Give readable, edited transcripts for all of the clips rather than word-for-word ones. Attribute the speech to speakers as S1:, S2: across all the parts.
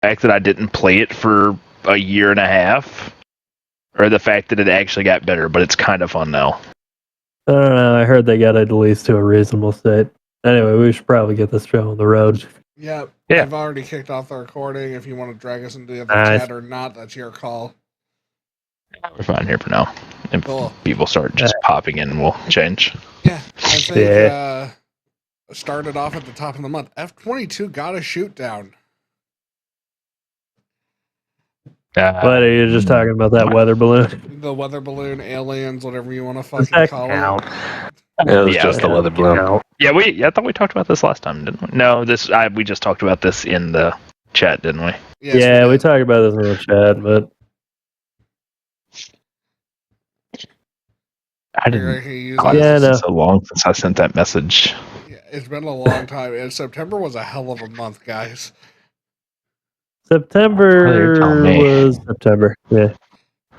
S1: fact that I didn't play it for a year and a half, or the fact that it actually got better, but it's kind of fun now.
S2: I don't know. I heard they got it at least to a reasonable state. Anyway, we should probably get this show on the road.
S3: Yeah. I've already kicked off the recording. If you want to drag us into the other chat or not, that's your call.
S1: We're fine here for now. If people start just popping in, we'll change.
S3: Yeah, I think started off at the top of the month. F-22 got a shoot down.
S2: What are you just talking about? That weather balloon?
S3: The weather balloon, aliens, whatever you want to fucking call it.
S4: It was just the weather balloon.
S1: Yeah, I thought we talked about this last time, didn't we? No, we just talked about this in the chat, didn't we?
S2: Yes, we talked about this in the chat, but
S1: I didn't. It's so long since I sent that message.
S3: Yeah, it's been a long time, and September was a hell of a month, guys.
S2: September was September. Yeah.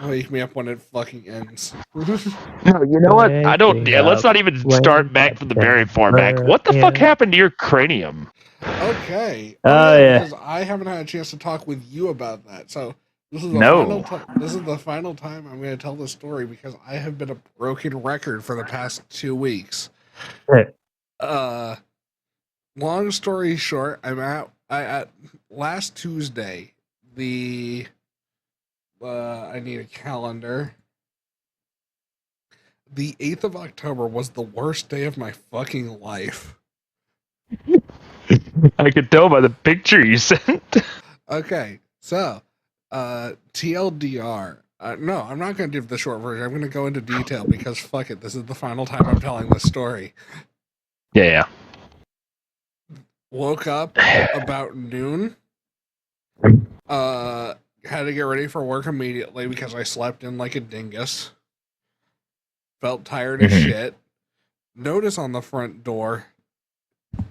S3: Wake me up when it fucking ends.
S1: No, you know what? I don't. Yeah, let's not even start back from the very far back. What the fuck happened to your cranium?
S3: Okay.
S2: Because
S3: I haven't had a chance to talk with you about that. So this is the final time I'm going to tell this story because I have been a broken record for the past 2 weeks.
S2: Right.
S3: Long story short, at last Tuesday, I need a calendar. The 8th of October was the worst day of my fucking life.
S1: I could tell by the picture you sent.
S3: Okay, so, TLDR. No, I'm not going to give the short version. I'm going to go into detail because fuck it, this is the final time I'm telling this story.
S1: Yeah.
S3: Woke up about noon. Had to get ready for work immediately because I slept in like a dingus. Felt tired as shit. Notice on the front door,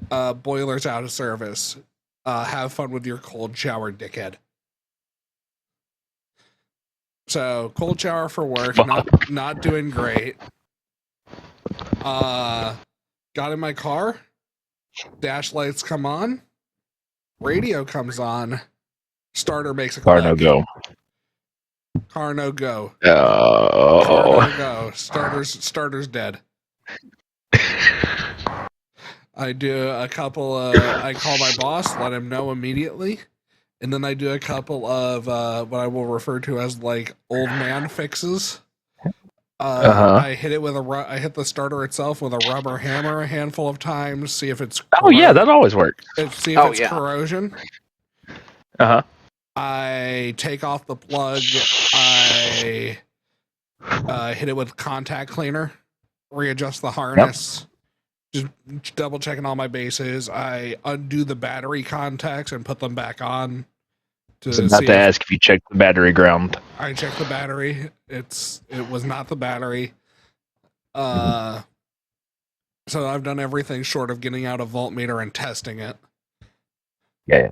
S3: boiler's out of service. Have fun with your cold shower, dickhead. So, cold shower for work, not doing great. Got in my car, dash lights come on, radio comes on, starter makes a
S1: car no go.
S3: Car no go.
S1: Oh.
S3: Car no go. Starter's dead. I do a couple I call my boss, let him know immediately. And then I do a couple of what I will refer to as like old man fixes. I hit it with I hit the starter itself with a rubber hammer a handful of times, see if it's
S1: that always works.
S3: See if it's corrosion. I take off the plug. I hit it with contact cleaner, readjust the harness, just double checking all my bases. I undo the battery contacts and put them back on.
S1: I was about to ask if you checked the battery ground.
S3: I checked the battery. It was not the battery. So I've done everything short of getting out a voltmeter and testing it.
S1: Yeah.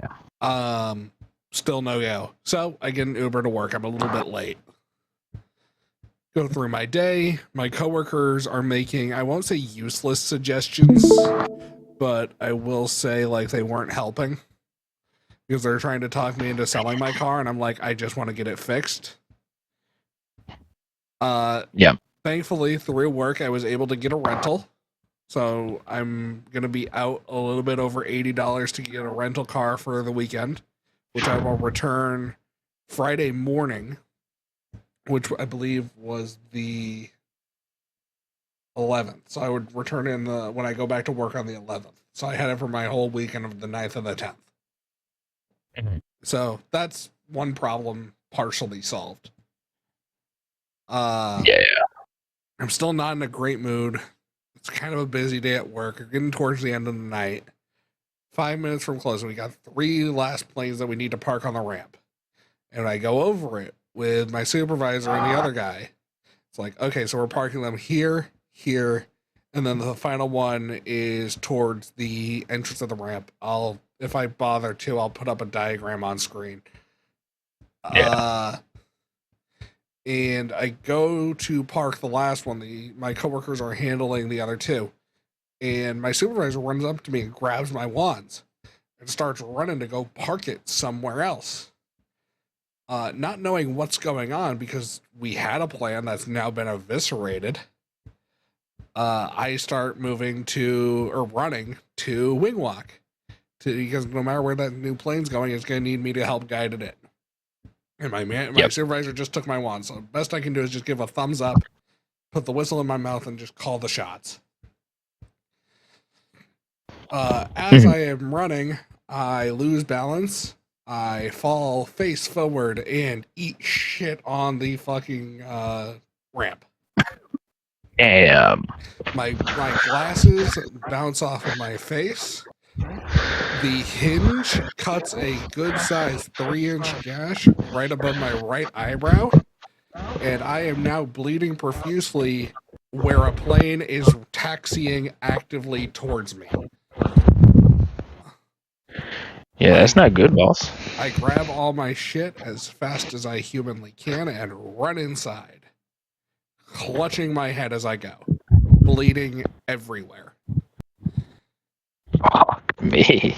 S3: Still no go. So I get an Uber to work. I'm a little bit late. Go through my day. My coworkers are making, I won't say useless suggestions, but I will say like they weren't helping. Because they're trying to talk me into selling my car, and I'm like, I just want to get it fixed. Thankfully, through work, I was able to get a rental. So I'm going to be out a little bit over $80 to get a rental car for the weekend, which I will return Friday morning, which I believe was the 11th. So I would return when I go back to work on the 11th. So I had it for my whole weekend of the 9th and the 10th. So that's one problem partially solved. I'm still not in a great mood. It's kind of a busy day at work. We're getting towards the end of the night. 5 minutes from closing, we got 3 last planes that we need to park on the ramp. And I go over it with my supervisor and the other guy. It's like, okay, so we're parking them here, and then the final one is towards the entrance of the ramp. If I bother to, I'll put up a diagram on screen. And I go to park the last one. My coworkers are handling the other 2. And my supervisor runs up to me and grabs my wands. and starts running to go park it somewhere else. Not knowing what's going on because we had a plan that's now been eviscerated. I start running to Wingwalk. Because no matter where that new plane's going, it's going to need me to help guide it in. And my supervisor just took my wand, so the best I can do is just give a thumbs up, put the whistle in my mouth, and just call the shots. As I am running, I lose balance. I fall face forward and eat shit on the fucking ramp.
S1: Damn.
S3: My glasses bounce off of my face. The hinge cuts a good-sized 3-inch gash right above my right eyebrow, and I am now bleeding profusely where a plane is taxiing actively towards me.
S1: Yeah, that's not good, boss.
S3: I grab all my shit as fast as I humanly can and run inside, clutching my head as I go, bleeding everywhere.
S1: Fuck me.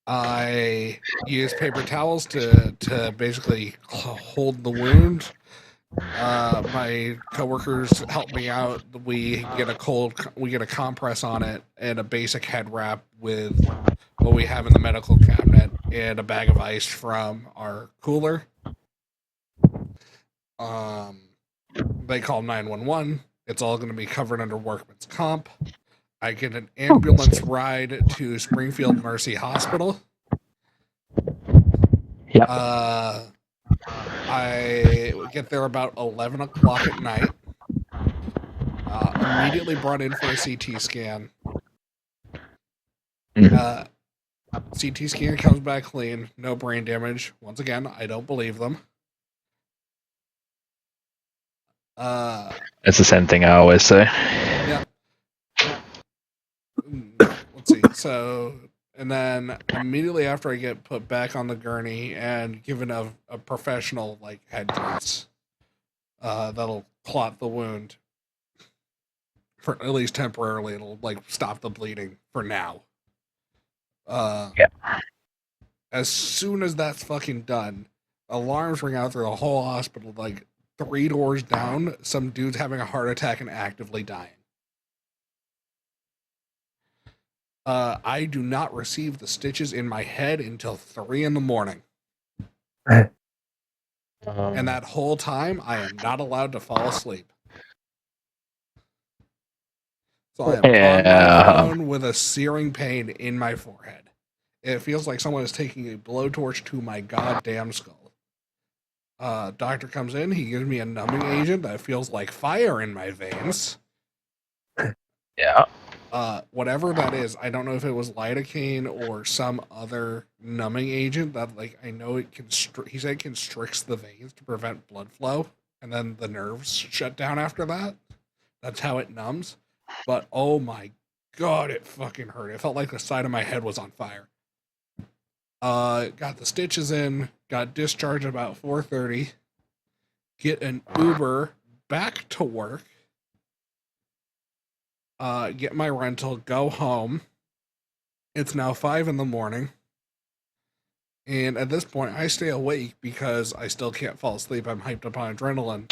S3: I use paper towels to basically hold the wound. My coworkers help me out. We get a compress on it and a basic head wrap with what we have in the medical cabinet and a bag of ice from our cooler. They call 911. It's all going to be covered under workman's comp. I get an ambulance ride to Springfield Mercy Hospital.
S1: Yep.
S3: I get there about 11 o'clock at night. Immediately brought in for a CT scan. CT scan comes back clean, no brain damage. Once again, I don't believe them.
S1: That's the same thing I always say.
S3: Yeah. Let's see. So, and then immediately after I get put back on the gurney and given a professional head dress, that'll clot the wound for at least temporarily. It'll stop the bleeding for now.
S1: Yeah.
S3: As soon as that's fucking done, alarms ring out through the whole hospital. 3 doors down, some dude's having a heart attack and actively dying. I do not receive the stitches in my head until 3 a.m. And that whole time, I am not allowed to fall asleep. So I am on my phone with a searing pain in my forehead. It feels like someone is taking a blowtorch to my goddamn skull. Doctor comes in, he gives me a numbing agent that feels like fire in my veins.
S1: Yeah.
S3: Whatever that is, I don't know if it was lidocaine or some other numbing agent that I know it he said constricts the veins to prevent blood flow, and then the nerves shut down after that. That's how it numbs. But oh my god, it fucking hurt. It felt like the side of my head was on fire. Got the stitches in, got discharged about 4:30, get an Uber back to work, get my rental, go home. It's now 5 a.m. And at this point, I stay awake because I still can't fall asleep. I'm hyped up on adrenaline.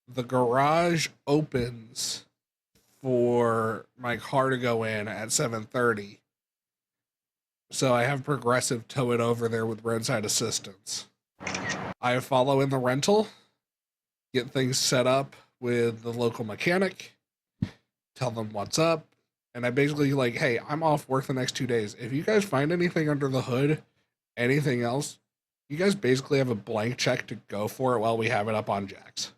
S3: The garage opens for my car to go in at 7:30. So I have Progressive tow it over there with roadside assistance. I follow in the rental, get things set up with the local mechanic, tell them what's up, and I basically hey, I'm off work the next 2 days. If you guys find anything under the hood, anything else, you guys basically have a blank check to go for it while we have it up on jacks.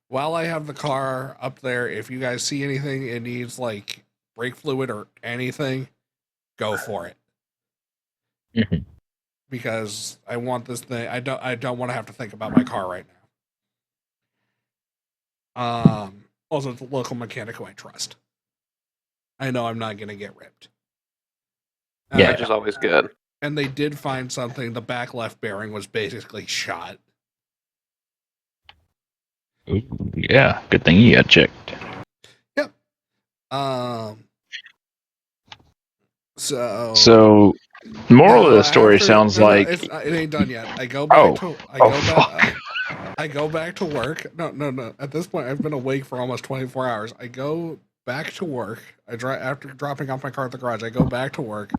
S3: While I have the car up there, if you guys see anything it needs brake fluid or anything, go for it.
S1: Mm-hmm.
S3: Because I want this thing. I don't want to have to think about my car right now. Also, it's a local mechanic who I trust. I know I'm not gonna get ripped.
S4: Yeah, which is always good.
S3: And they did find something. The back left bearing was basically shot.
S1: Ooh, yeah, good thing you got checked. So, moral of the story sounds like
S3: it ain't done yet. I go back to work. No. At this point, I've been awake for almost 24 hours. I go back to work. After dropping off my car at the garage. I go back to work.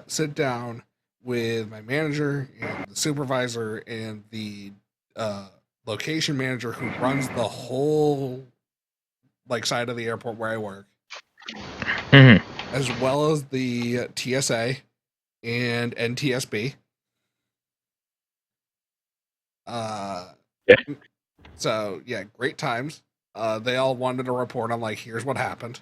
S3: Sit down with my manager and the supervisor and the location manager who runs the whole side of the airport where I work, as well as the TSA and NTSB. So yeah, great times. They all wanted a report. I'm like, here's what happened.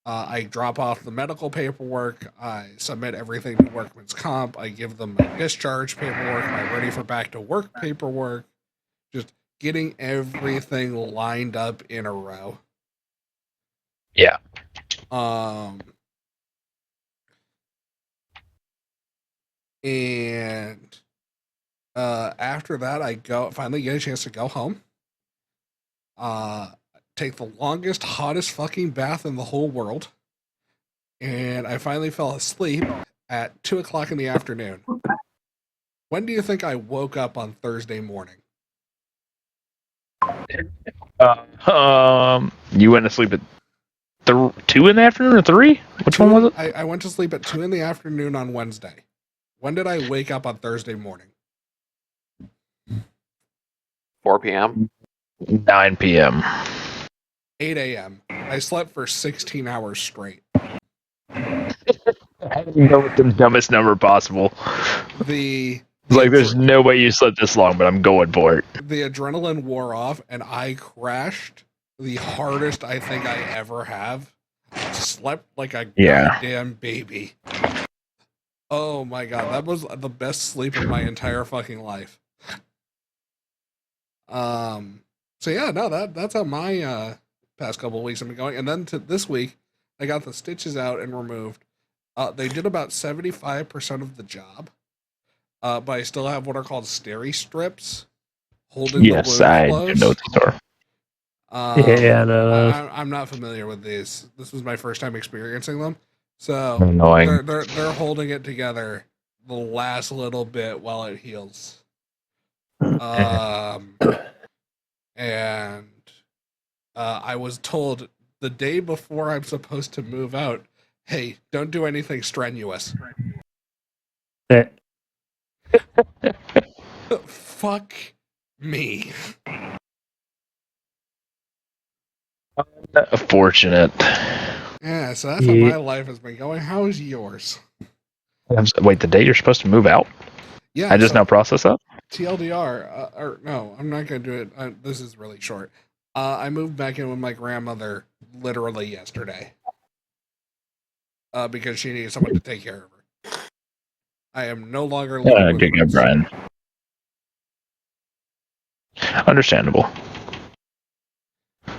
S3: I drop off the medical paperwork. I submit everything to Workman's Comp. I give them my discharge paperwork, my ready for back to work paperwork. Just getting everything lined up in a row.
S1: Yeah.
S3: And after that, I finally get a chance to go home. Take the longest, hottest fucking bath in the whole world. And I finally fell asleep at 2:00 in the afternoon. When do you think I woke up on Thursday morning?
S1: You went to sleep at 2 in the afternoon or 3? Which one was it?
S3: I went to sleep at 2 in the afternoon on Wednesday. When did I wake up on Thursday morning?
S4: 4 p.m.
S1: 9 p.m.
S3: 8 a.m. I slept for 16 hours straight.
S1: I didn't go with the dumbest number possible. There's no way you slept this long, but I'm going for it.
S3: The adrenaline wore off, and I crashed the hardest I think I ever have. Slept like a goddamn baby. Oh my god, that was the best sleep of my entire fucking life. So yeah, no, that's how my past couple of weeks have been going. And then to this week, I got the stitches out and removed. They did about 75% of the job. But I still have what are called steri strips holding the wound closed.
S1: I know the story.
S3: I'm not familiar with these. This was my first time experiencing them. So they're holding it together the last little bit while it heals. And I was told the day before I'm supposed to move out, hey, don't do anything strenuous. Fuck me.
S1: Fortunate.
S3: Yeah, so that's how my life has been going. How is yours?
S1: Wait, the day you're supposed to move out?
S3: Yeah.
S1: I just now process that?
S3: TLDR, or no, I'm not going to do it. This is really short. I moved back in with my grandmother literally yesterday. Because she needed someone to take care of her. I am no longer living with her.
S1: Brian. Understandable.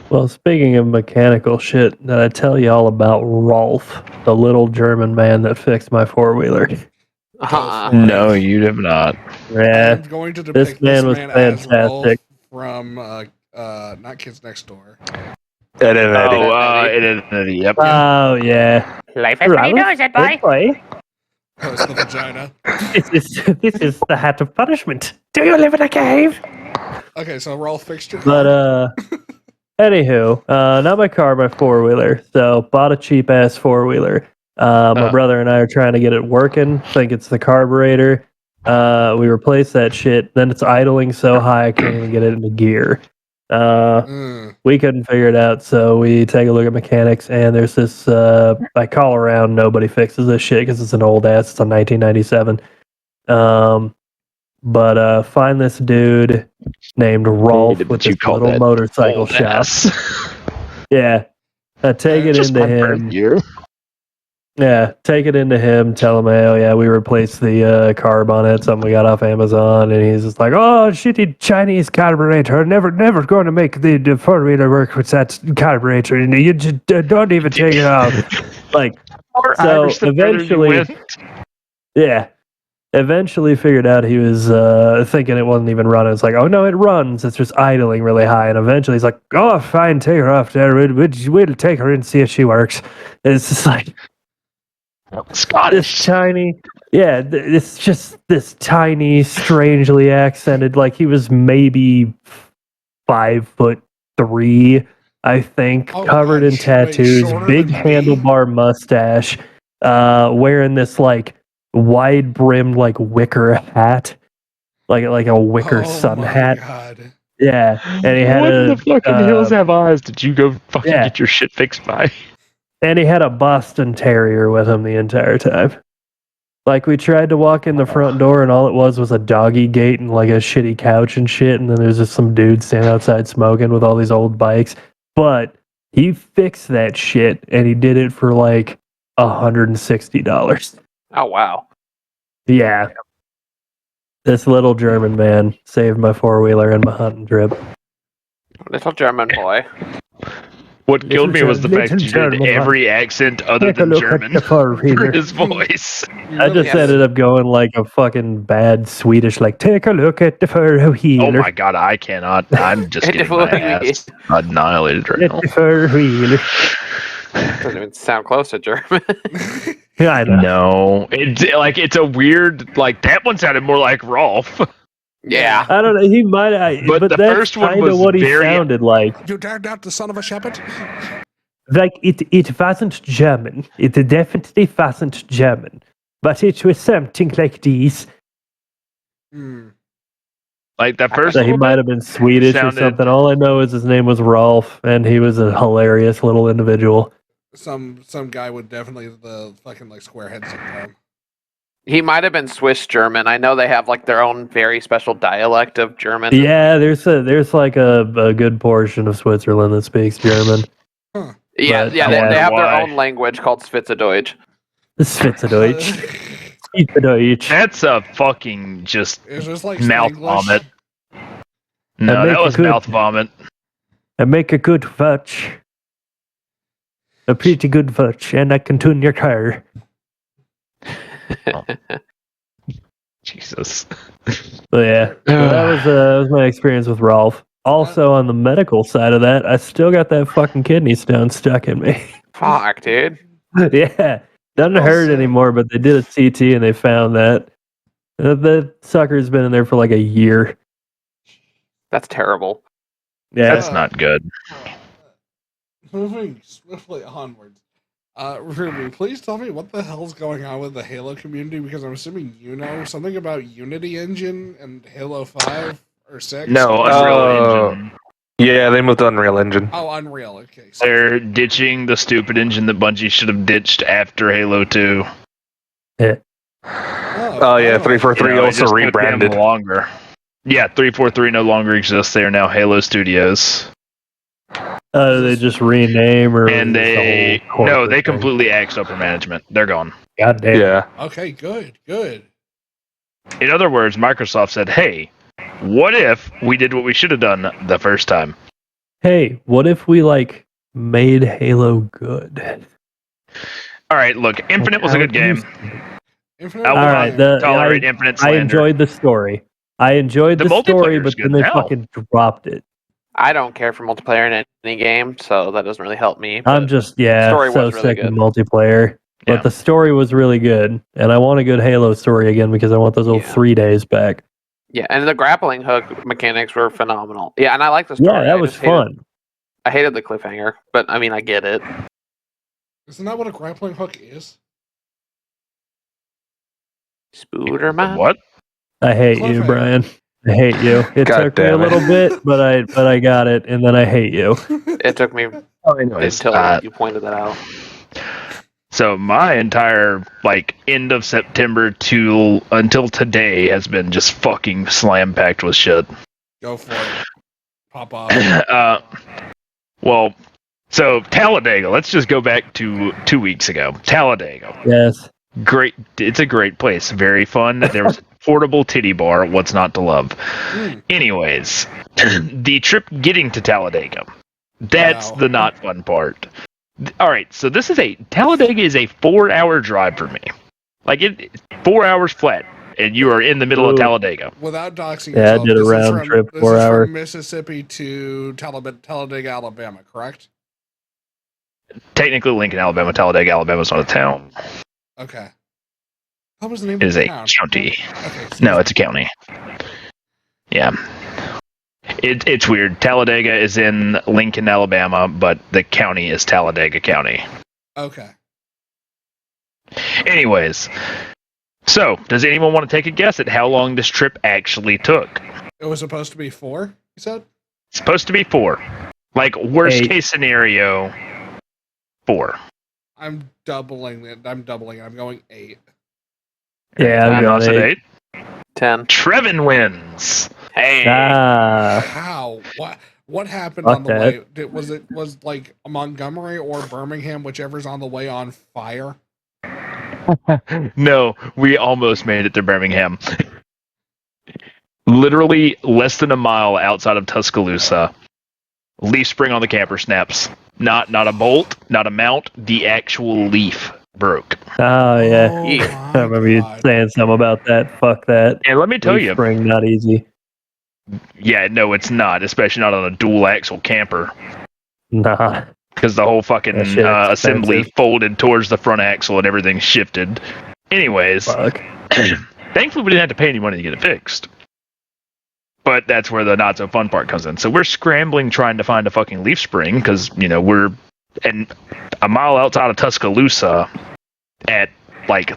S2: Well, speaking of mechanical shit, did I tell you all about Rolf, the little German man that fixed my four-wheeler?
S1: No, you have not.
S2: Yeah,
S3: I'm going to depict this man was fantastic. As Rolf from not Kids Next Door.
S1: Identity. Yep.
S2: Oh yeah.
S5: Life has many doors, that boy.
S3: Post the vagina.
S2: This is the hat of punishment. Do you live in a cave?
S3: Okay, so Rolf fixed your car.
S2: But anywho, not my car, my four-wheeler. So bought a cheap ass four-wheeler. My brother and I are trying to get it working. Think it's the carburetor. We replaced that shit. Then it's idling so high I can't even get it into gear. We couldn't figure it out, so we take a look at mechanics, and there's this. I call around, nobody fixes this shit because it's an old ass. It's a 1997. But find this dude named Rolf with this little motorcycle shop. Yeah, take it into him. Yeah, take it into him, tell him, oh yeah, we replaced the carb on it, something we got off Amazon, and he's just like, oh, shitty Chinese carburetor, never going to make the four-wheeler work with that carburetor, and you just don't even take it out. Like, so eventually, yeah, Eventually figured out he was thinking it wasn't even running. It's like, oh no, it runs. It's just idling really high. And eventually he's like, oh, fine, take her off there. We'll take her and see if she works. And it's just like
S1: Scottish.
S2: this tiny, it's just this tiny, strangely accented. Like he was maybe 5'3", I think, covered in tattoos, big handlebar mustache, wearing this like wide brimmed like wicker hat, like a wicker sun hat.
S3: God.
S2: Yeah, and he had
S1: what the fucking hills have eyes? Did you go fucking
S2: yeah.
S1: get your shit fixed by?
S2: And he had a Boston Terrier with him the entire time. Like we tried to walk in the front door, and all it was a doggy gate and like a shitty couch and shit. And then there's just some dude standing outside smoking with all these old bikes. But he fixed that shit, and he did it for like $160.
S4: Oh wow.
S2: Yeah. This little German man saved my four-wheeler and my hunting trip.
S4: Little German boy.
S1: What killed me was the fact that you did every accent other than German for his voice.
S2: I just ended up going like a fucking bad Swedish, like, take a look at the fur wheeler.
S1: Oh my god, I cannot. I'm just getting my ass annihilated right now.
S2: The fur wheeler.
S4: Doesn't even sound close to German.
S2: Yeah, I know.
S1: No, it's a weird, like, that one sounded more like Rolf.
S4: Yeah.
S2: I don't know. He might,
S1: but the
S2: that's
S1: first one
S2: kind
S1: was
S2: of what he
S1: very
S2: sounded like.
S3: You dared not the son of a shepherd?
S2: Like it wasn't German. It definitely wasn't German, but it was something like this.
S1: Like the first
S2: So he
S1: one
S2: might have been Swedish or something. All I know is his name was Rolf, and he was a hilarious little individual.
S3: Some guy with definitely the fucking like square head syndrome.
S4: He might have been Swiss German. I know they have like their own very special dialect of German.
S2: Yeah, there's like a good portion of Switzerland that speaks German.
S3: Huh.
S4: Yeah,
S2: But
S4: they have their own language called Schweizerdeutsch.
S2: Schweizerdeutsch. Schweizerdeutsch.
S1: That's a fucking just
S3: It's just like
S1: mouth
S3: Spanglish.
S1: vomit. No, that was mouth vomit.
S2: I make a good fudge. A pretty good fudge, and I can tune your car.
S1: Jesus.
S2: But yeah, so that was my experience with Rolf. Also, on the medical side of that, I still got that fucking kidney stone stuck in me.
S4: Fuck, dude.
S2: Yeah, doesn't hurt anymore, but they did a CT and they found that the sucker's been in there for like a year.
S4: That's terrible.
S2: Yeah,
S1: That's not good.
S3: Moving swiftly onwards. Ruby, please tell me what the hell's going on with the Halo community, because I'm assuming you know something about Unity Engine and Halo 5 or 6?
S1: No, Unreal Engine.
S6: Yeah, they moved to Unreal Engine.
S3: Oh, Unreal, okay. So
S1: They're ditching the stupid engine that Bungie should have ditched after Halo 2.
S6: Oh yeah, 343
S1: You know, it
S6: also
S1: just took them
S6: rebranded.
S1: longer. Yeah, 343 no longer exists. They are now Halo Studios.
S2: they just rename or
S1: And they
S2: the whole corporate
S1: they
S2: thing?
S1: completely axed upper management. They're gone.
S2: God damn.
S6: Yeah.
S3: Okay, good.
S1: In other words, Microsoft said, "Hey, what if we did what we should have done the first time?"
S2: Hey, what if we like made Halo good?
S1: All right, look, Infinite was a good game.
S3: Infinite.
S1: I will
S2: All
S1: not
S2: right,
S1: tolerate Infinite
S2: I
S1: slander.
S2: enjoyed the story. I enjoyed
S1: The
S2: the story,
S1: multiplayer's
S2: but then
S1: good
S2: they
S1: now.
S2: fucking dropped it.
S4: I don't care for multiplayer in any game, so that doesn't really help me. but
S2: I'm just
S4: story
S2: so
S4: was really
S2: sick of
S4: good.
S2: multiplayer. But
S1: Yeah.
S2: the story was really good, and I want a good Halo story again because I want those old
S4: Yeah.
S2: 3 days back.
S4: Yeah, and the grappling hook mechanics were phenomenal. Yeah, and I like the story.
S2: Yeah, that
S4: I
S2: was
S4: just hated-
S2: fun.
S4: I hated the cliffhanger, but I mean, I get it.
S3: Isn't that what a grappling hook is?
S4: Spooderman.
S1: What?
S2: I hate you,
S3: Cliffhanger.
S2: Brian. I hate you. It
S6: God
S2: took me a
S6: damn it.
S2: little bit, but I got it, and then I hate you.
S4: It took me
S1: Anyways,
S4: until you pointed that out.
S1: so my entire end of September to until today has been just fucking slam packed with shit.
S3: Go for it. Pop off.
S1: Well, so Talladega. Let's just go back to 2 weeks ago. Talladega,
S2: Yes.
S1: great. It's a great place. Very fun. There was a portable titty bar. What's not to love? Anyways, the trip getting to Talladega. That's
S3: Wow.
S1: the not fun part. All right, so Talladega is a 4-hour drive for me. 4 hours flat. and you are in the middle of Talladega.
S3: Without doxing
S2: Yeah,
S3: yourself,
S2: I did a round trip, 4 hours.
S3: From Mississippi to Talladega, Alabama, correct?
S1: Technically, Lincoln, Alabama. Talladega, Alabama is not a town.
S3: Okay. What was the name
S1: It
S3: of
S1: is
S3: the
S1: a
S3: town?
S1: county.
S3: Okay, so
S1: No, it's a county. Yeah. It's weird. Talladega is in Lincoln, Alabama, but the county is Talladega County.
S3: Okay.
S1: Anyways, so does anyone want to take a guess at how long this trip actually took?
S3: It was supposed to be 4, you said?
S1: It's supposed to be 4. Like, worst
S2: 8.
S1: case scenario, 4.
S3: I'm doubling it. I'm going 8.
S2: Yeah, I'm
S1: Ross
S2: going
S1: at
S2: 8.
S4: 10.
S1: Trevin wins.
S4: Hey.
S3: How? What happened
S2: Fuck
S3: on the
S2: that.
S3: way? Was like Montgomery or Birmingham, whichever's on the way, on fire?
S1: No, we almost made it to Birmingham. Literally less than a mile outside of Tuscaloosa. Leaf spring on the camper snaps. Not a bolt, not a mount. The actual leaf broke.
S2: Oh, yeah.
S3: Oh,
S4: Yeah.
S3: my
S2: I remember you
S3: God.
S2: saying something about that. Fuck that.
S1: And let me tell
S2: Leaf
S1: you,
S2: spring, not easy.
S1: yeah, no, it's not, especially not on a dual axle camper.
S2: Nah.
S1: Because the whole fucking
S2: That shit
S1: assembly
S2: expensive.
S1: folded towards the front axle and everything shifted. Anyways,
S2: Fuck.
S1: thankfully we didn't have to pay any money to get it fixed. But that's where the not so fun part comes in. So we're scrambling trying to find a fucking leaf spring because, we're a mile outside of Tuscaloosa at like,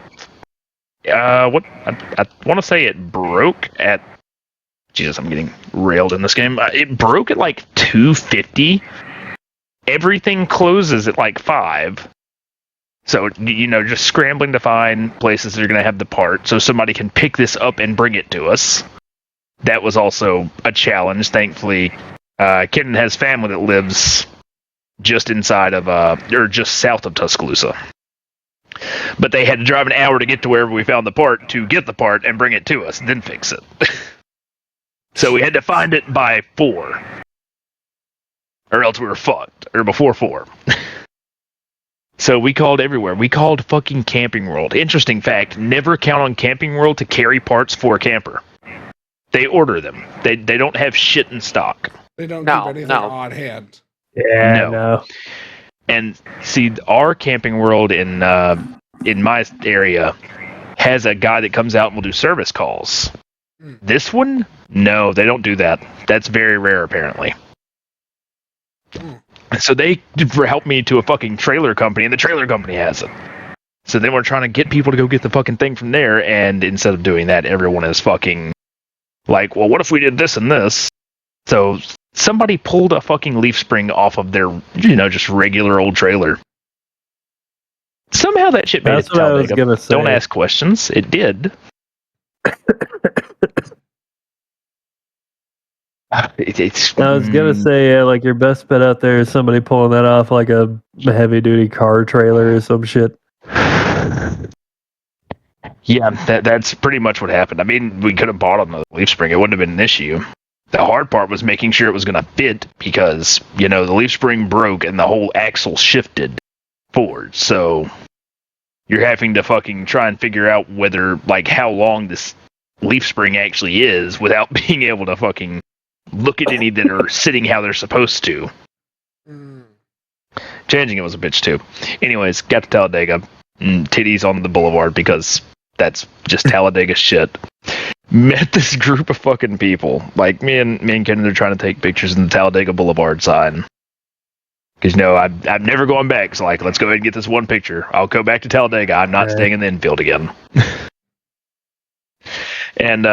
S1: what? I want to say it broke at, Jesus, I'm getting railed in this game. It broke at like 2:50. Everything closes at like 5. So, just scrambling to find places that are going to have the part so somebody can pick this up and bring it to us. That was also a challenge. Thankfully, Ken has family that lives just inside of, or just south of Tuscaloosa. But they had to drive an hour to get to wherever we found the part to get the part and bring it to us, then fix it. So we had to find it by 4. Or else we were fucked. Or before 4. So we called everywhere. We called fucking Camping World. Interesting fact, never count on Camping World to carry parts for a camper. They order them. They don't have shit in stock.
S3: They don't
S4: No,
S3: keep anything
S4: no.
S3: on hand.
S2: Yeah,
S1: No.
S2: no.
S1: And see, our Camping World in my area has a guy that comes out and will do service calls. This one, no, they don't do that. That's very rare, apparently. So they helped me to a fucking trailer company, and the trailer company has it. So then we're trying to get people to go get the fucking thing from there, and instead of doing that, everyone is fucking like, well, what if we did this and this? So somebody pulled a fucking leaf spring off of their, just regular old trailer. Somehow that shit made
S2: That's
S1: it to
S2: what I was
S1: Talladega.
S2: gonna say.
S1: Don't ask questions. It did. It's.
S2: I was gonna say, yeah, like your best bet out there is somebody pulling that off like a heavy duty car trailer or some shit.
S1: Yeah, that's pretty much what happened. I mean, we could have bought on the leaf spring. It wouldn't have been an issue. The hard part was making sure it was going to fit because, the leaf spring broke and the whole axle shifted forward. So you're having to fucking try and figure out whether, like, how long this leaf spring actually is without being able to fucking look at any that are sitting how they're supposed to. Changing it was a bitch, too. Anyways, got to Talladega. Titties on the boulevard because that's just Talladega shit. Met this group of fucking people. Like, me and Ken are trying to take pictures in the Talladega Boulevard sign. Because, I'm never going back. So, like, let's go ahead and get this one picture. I'll go back to Talladega. I'm not staying in the infield again. And,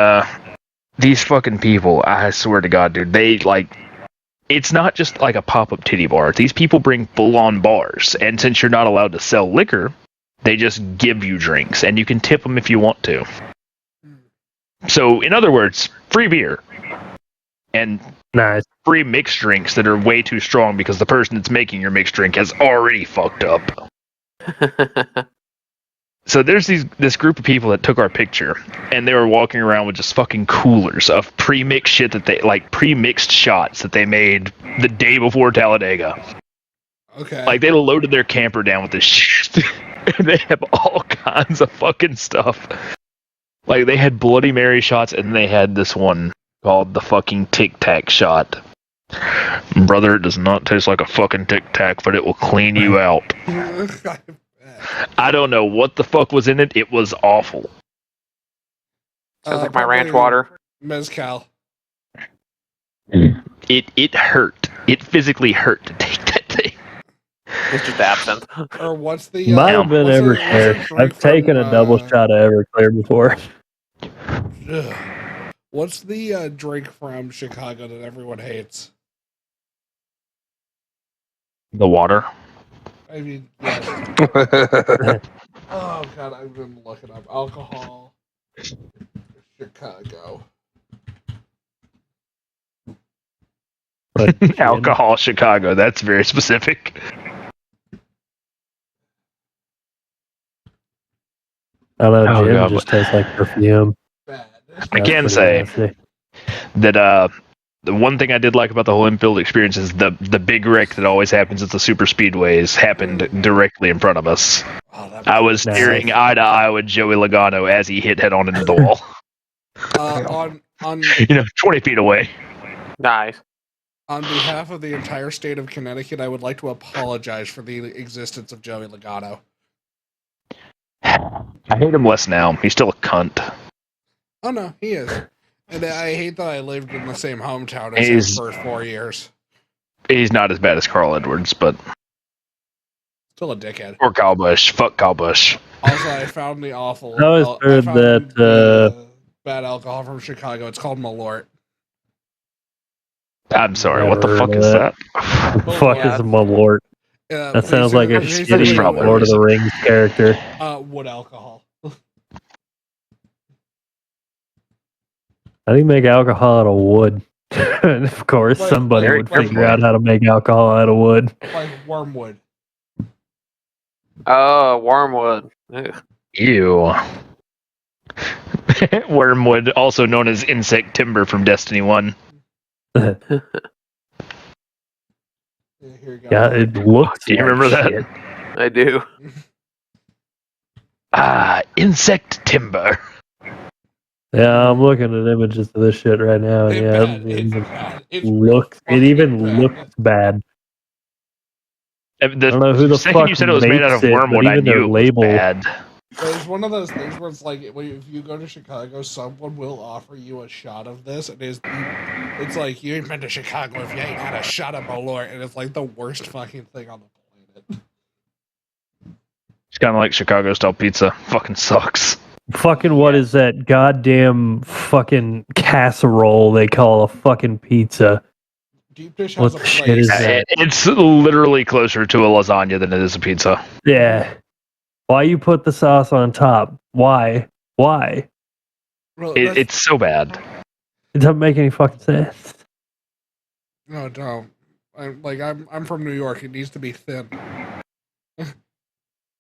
S1: these fucking people, I swear to God, dude, they, like, it's not just like a pop-up titty bar. These people bring full-on bars. And since you're not allowed to sell liquor, they just give you drinks. And you can tip them if you want to. So, in other words, free beer. And
S2: Nice.
S1: free mixed drinks that are way too strong because the person that's making your mixed drink has already fucked up. So there's this group of people that took our picture, and they were walking around with just fucking coolers of pre-mixed shit pre-mixed shots that they made the day before Talladega.
S3: Okay.
S1: Like, they loaded their camper down with this shit. And they have all kinds of fucking stuff. Like they had Bloody Mary shots, and they had this one called the fucking Tic Tac shot. Brother, it does not taste like a fucking Tic Tac, but it will clean you out. I don't know what the fuck was in it. It was awful.
S4: Sounds like my ranch water.
S3: Mezcal.
S1: It hurt. It physically hurt to take that thing.
S4: It's just absinthe.
S3: Or what's the
S2: Might have been Everclear. I've taken a double shot of Everclear before.
S3: What's the drink from Chicago that everyone hates?
S1: The water.
S3: I mean, yes. Oh god, I've been looking up alcohol. Chicago.
S1: Alcohol Chicago. That's very specific.
S2: I don't know, gin just tastes like perfume.
S3: Bad.
S1: I can say that the one thing I did like about the whole infield experience is the big wreck that always happens at the super speedways happened directly in front of us.
S3: Oh,
S1: I was staring eye to eye with Joey Logano as he hit head on into the wall.
S3: On
S1: 20 feet away.
S4: Nice.
S3: On behalf of the entire state of Connecticut, I would like to apologize for the existence of Joey Logano.
S1: I hate him less now. He's still a cunt.
S3: Oh no, he is. And I hate that I lived in the same hometown as him for 4 years.
S1: He's not as bad as Carl Edwards, but
S3: Still a dickhead.
S1: or Kyle Busch. Fuck Kyle Busch.
S3: Also, I found the awful.
S2: I always heard that
S3: bad alcohol from Chicago. It's called Malort.
S1: I'm sorry. What the fuck is that?
S2: Fuck is Malort? That sounds like a shitty Lord of the Rings character.
S3: Wood alcohol.
S2: How do you make alcohol out of wood? And of course, somebody would figure out how to make alcohol out of wood.
S3: Like wormwood.
S4: Oh, wormwood. Ugh.
S1: Ew. Wormwood, also known as insect timber from Destiny 1.
S3: Here you go.
S2: Yeah, it looks.
S1: Do you remember that?
S4: I do.
S1: Insect timber.
S2: Yeah, I'm looking at images of this shit right now.
S3: It's
S2: Yeah,
S3: bad. It's bad. It's
S2: it even looks bad.
S1: I
S2: don't know who the fuck
S1: you said it was made out of
S2: makes it,
S1: wormwood,
S2: but
S1: I
S2: even
S1: knew
S2: their
S1: it was
S2: label-
S1: bad.
S3: It's one of those things where it's like, if you go to Chicago, someone will offer you a shot of this, and it's like, you ain't been to Chicago if you ain't had a shot of Malort, and it's like the worst fucking thing on the planet.
S1: It's kind of like Chicago-style pizza. Fucking sucks.
S2: Fucking what is that goddamn fucking casserole they call a fucking pizza?
S3: Deep dish has
S2: What
S3: a
S2: the shit
S3: place.
S2: is that?
S1: It's literally closer to a lasagna than it is a pizza.
S2: Yeah. Why you put the sauce on top? Why? Why?
S3: Well,
S1: It's so bad.
S2: It doesn't make any fucking sense.
S3: No, don't. I'm from New York. It needs to be thin.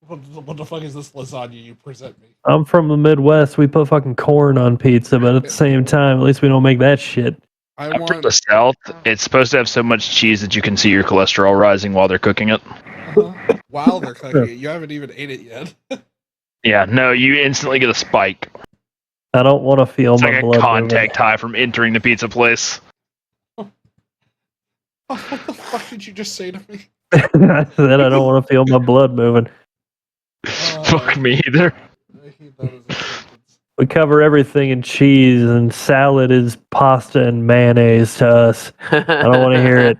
S3: What the fuck is this lasagna you present me?
S2: I'm from the Midwest. We put fucking corn on pizza, but at the same time, at least we don't make that shit.
S1: I'm from the South. It's supposed to have so much cheese that you can see your cholesterol rising while they're cooking it.
S3: While they're cooking it, you haven't even ate it yet.
S1: Yeah, no, you instantly get a spike.
S2: I don't want to feel
S1: It's
S2: my
S1: like a
S2: blood
S1: contact high from entering the pizza place.
S3: Oh, what the fuck did you just say to me?
S2: I said I don't want to feel my blood moving.
S1: Fuck me either.
S3: I hate that as a sentence.
S2: We cover everything in cheese, and salad is pasta and mayonnaise to us.
S4: I
S2: don't wanna hear it.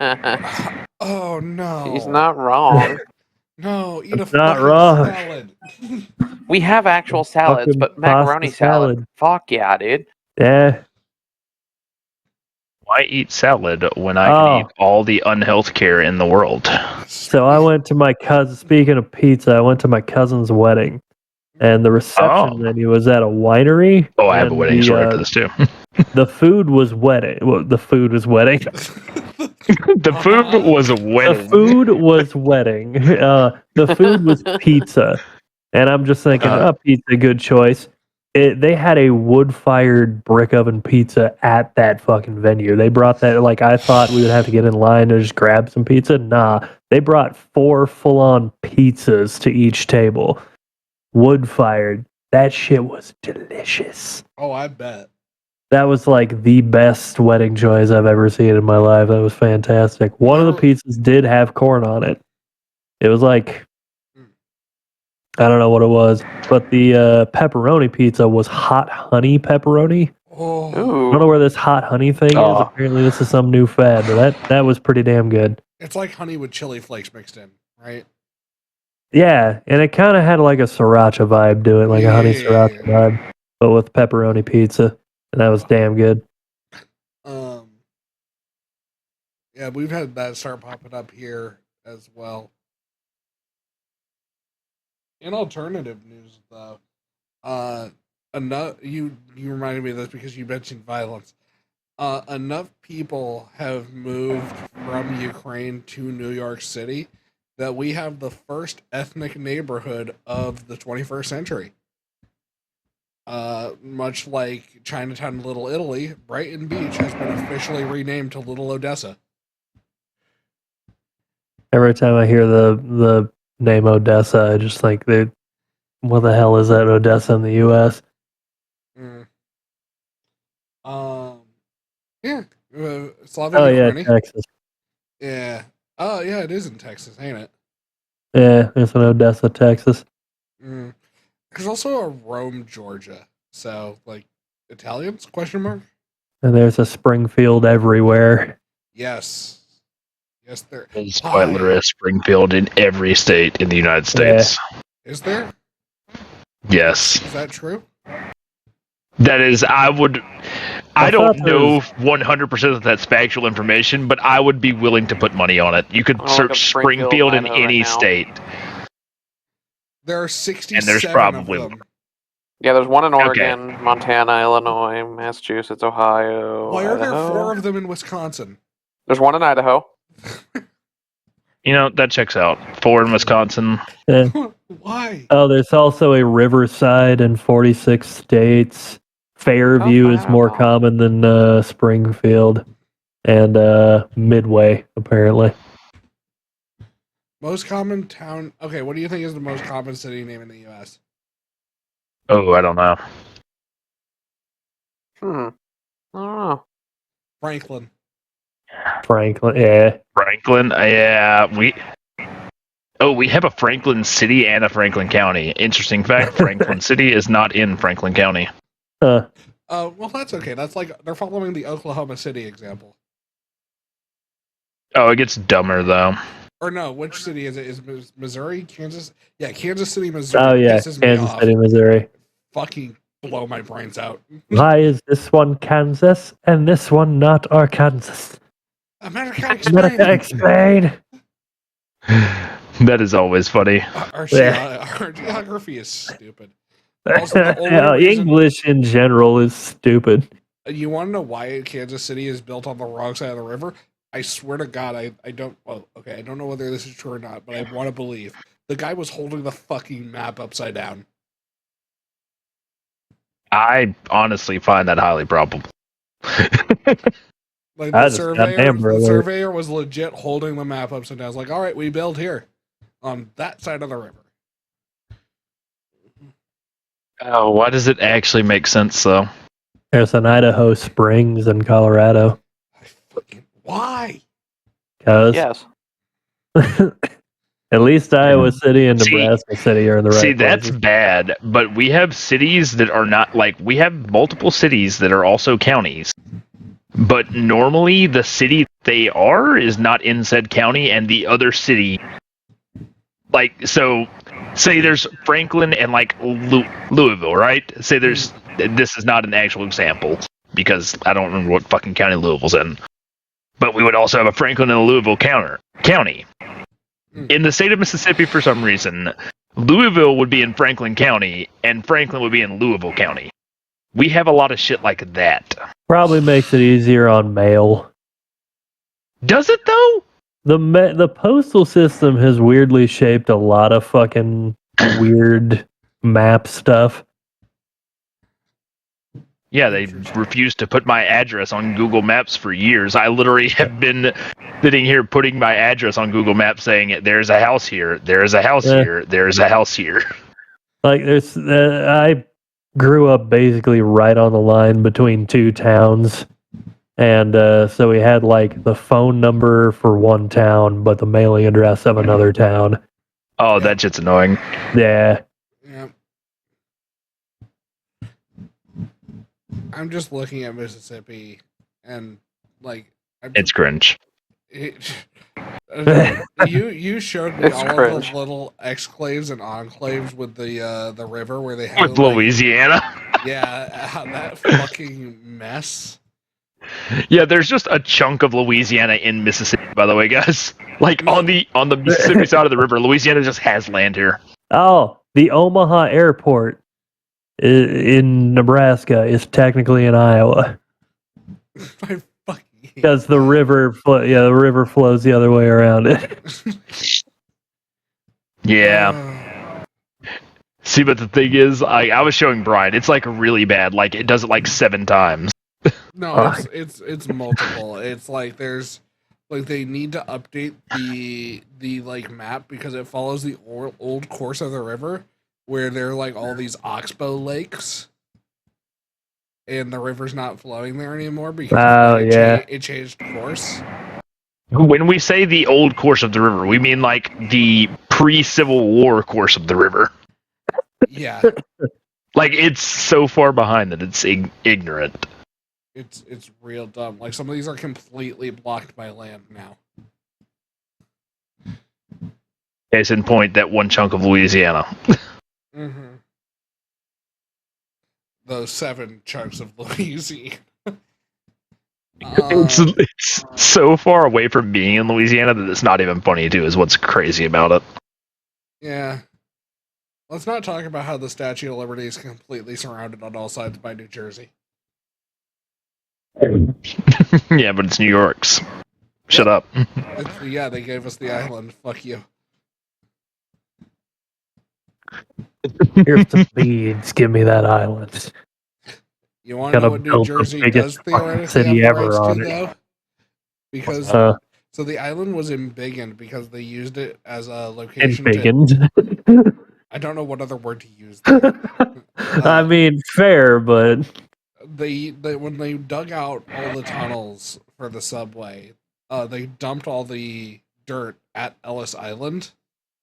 S3: Oh no.
S4: He's not wrong.
S3: No, eat
S2: It's
S3: a
S2: not
S3: fucking
S2: wrong.
S3: salad.
S4: We have actual salads,
S2: Fucking
S4: but macaroni
S2: pasta
S4: salad.
S2: salad.
S4: Fuck yeah, dude.
S2: Yeah.
S1: Why eat salad when I can eat all the unhealth care in the world?
S2: So I went to my cousin. Speaking of pizza, I went to my cousin's wedding, and the reception venue was at a winery.
S1: Oh, I have a
S2: and
S1: wedding story for this too.
S2: The food was wedding. Well, the food was wedding.
S1: The food was a wedding.
S2: The food was wedding. The food was pizza, and I'm just thinking, pizza, good choice. They had a wood-fired brick oven pizza at that fucking venue. They brought that. Like, I thought we would have to get in line and just grab some pizza. Nah, they brought 4 full-on pizzas to each table, wood-fired. That shit was delicious.
S3: Oh, I bet.
S2: That was like the best wedding choice I've ever seen in my life. That was fantastic. One of the pizzas did have corn on it. It was like, I don't know what it was, but the pepperoni pizza was hot honey pepperoni.
S3: Oh,
S2: I don't know where this hot honey thing is. Apparently, this is some new fad, but that was pretty damn good.
S3: it's like honey with chili flakes mixed in, right?
S2: Yeah, and it kind of had like a sriracha vibe to it, like a honey sriracha vibe, but with pepperoni pizza, and that was damn good.
S3: Yeah, we've had that start popping up here as well. In alternative news, though, enough you reminded me of this because you mentioned violence. Enough people have moved from Ukraine to New York City that we have the first ethnic neighborhood of the 21st century. Much like Chinatown and Little Italy, Brighton Beach has been officially renamed to Little Odessa.
S2: Every time I hear the name Odessa, I just think, what the hell is that Odessa in the U.S.?
S3: Yeah,
S2: Slavic Ukrainian. Texas.
S3: Yeah. Oh, yeah, it is in Texas, ain't it?
S2: Yeah, it's in Odessa, Texas.
S3: There's also a Rome, Georgia. So, like, Italians? Question mark.
S2: And there's a Springfield everywhere.
S3: Yes. Yes, there
S1: is quite literally a Springfield in every state in the United States.
S3: Yeah. Is there?
S1: Yes.
S3: Is that true?
S1: That is, I don't know 100% that that's factual information, but I would be willing to put money on it. You could search Springfield in any state.
S3: There are 67
S1: and there's probably
S3: of them.
S4: Yeah, there's one in Oregon, Montana, Illinois, Massachusetts, Ohio.
S3: Why are there
S4: Idaho?
S3: 4 of them in Wisconsin?
S4: There's one in Idaho.
S1: You know, that checks out. 4 in Wisconsin.
S3: Why?
S2: Oh, there's also a Riverside in 46 states. Fairview is more common than Springfield. And Midway, apparently.
S3: Most common town... Okay, what do you think is the most common city name in the U.S.?
S1: Oh, I don't know.
S4: I don't know.
S3: Franklin,
S2: yeah.
S1: Franklin, yeah. We have a Franklin City and a Franklin County. Interesting fact, Franklin City is not in Franklin County.
S2: Huh.
S3: Well, that's okay. That's like, they're following the Oklahoma City example.
S1: Oh, it gets dumber, though.
S3: Or no, which city is it? Is Missouri? Kansas? Yeah, Kansas City, Missouri.
S2: Oh, yeah, Kansas City, Missouri.
S3: Fucking blow my brains out.
S2: Why is this one Kansas and this one not Arkansas?
S3: America explain.
S1: That is always funny.
S3: Our geography is stupid. Also,
S2: English in general is stupid.
S3: You want to know why Kansas City is built on the wrong side of the river? I swear to God, I don't... Well, okay, I don't know whether this is true or not, but I want to believe. The guy was holding the fucking map upside down.
S1: I honestly find that highly probable.
S3: Like the surveyor was legit holding the map upside down. I was like, all right, we build here on that side of the river.
S1: Oh, why does it actually make sense, though?
S2: There's an Idaho Springs in Colorado.
S3: Why?
S2: Because
S4: yes.
S2: At least Iowa City and Nebraska City are in the right places.
S1: That's bad, but we have cities that are not, like, we have multiple cities that are also counties. But normally the city they are is not in said county, and the other city, like, so, say there's Franklin and, like, Louisville, right? Say this is not an actual example, because I don't remember what fucking county Louisville's in. But we would also have a Franklin and a Louisville county. In the state of Mississippi, for some reason, Louisville would be in Franklin County, and Franklin would be in Louisville County. We have a lot of shit like that.
S2: Probably makes it easier on mail.
S1: Does it, though?
S2: The postal system has weirdly shaped a lot of fucking weird map stuff.
S1: Yeah, they refused to put my address on Google Maps for years. I literally have been sitting here putting my address on Google Maps saying, there's a house here, there's a house here, there's a house here.
S2: Like there's, I grew up basically right on the line between two towns, and so we had like the phone number for one town, but the mailing address of another town.
S1: Oh, that shit's annoying.
S2: Yeah.
S3: Yeah. I'm just looking at Mississippi, and like
S1: It's cringe.
S3: You showed me
S4: It's
S3: all
S4: cringe.
S3: of the little exclaves and enclaves with the river where they have
S1: With Louisiana.
S3: that fucking mess.
S1: Yeah, there's just a chunk of Louisiana in Mississippi, by the way, guys. Like on the Mississippi side of the river, Louisiana just has land here.
S2: Oh, the Omaha airport in Nebraska is technically in Iowa
S3: I fucking hate
S2: because the
S3: that.
S2: river, the river flows the other way around it.
S1: Yeah. See, but the thing is, I was showing Brian, it's like really bad. Like it does it like 7 times.
S3: No, it's multiple. It's like there's like they need to update the like map because it follows the old course of the river where there are like all these oxbow lakes, and the river's not flowing there anymore because it changed course.
S1: When we say the old course of the river, we mean like the pre-Civil War course of the river.
S3: Yeah,
S1: Like it's so far behind that it's ignorant.
S3: it's real dumb. Like some of these are completely blocked by land now.
S1: Case in point, that one chunk of Louisiana.
S3: Mm-hmm. Those 7 chunks of Louisiana.
S1: It's so far away from being in Louisiana that it's not even funny too, is what's crazy about it.
S3: Yeah. Let's not talk about how the Statue of Liberty is completely surrounded on all sides by New Jersey.
S1: Yeah, but it's New York's. Shut up.
S3: Yeah, they gave us the island. Fuck you.
S2: Here's some beads. Give me that island.
S3: You want to know what New Jersey does theoretically have the rights to, though? Because so the island was embiggened because they used it as a location.
S2: Embiggened.
S3: I don't know what other word to use there.
S2: I mean, fair, but
S3: they when they dug out all the tunnels for the subway, they dumped all the dirt at Ellis Island,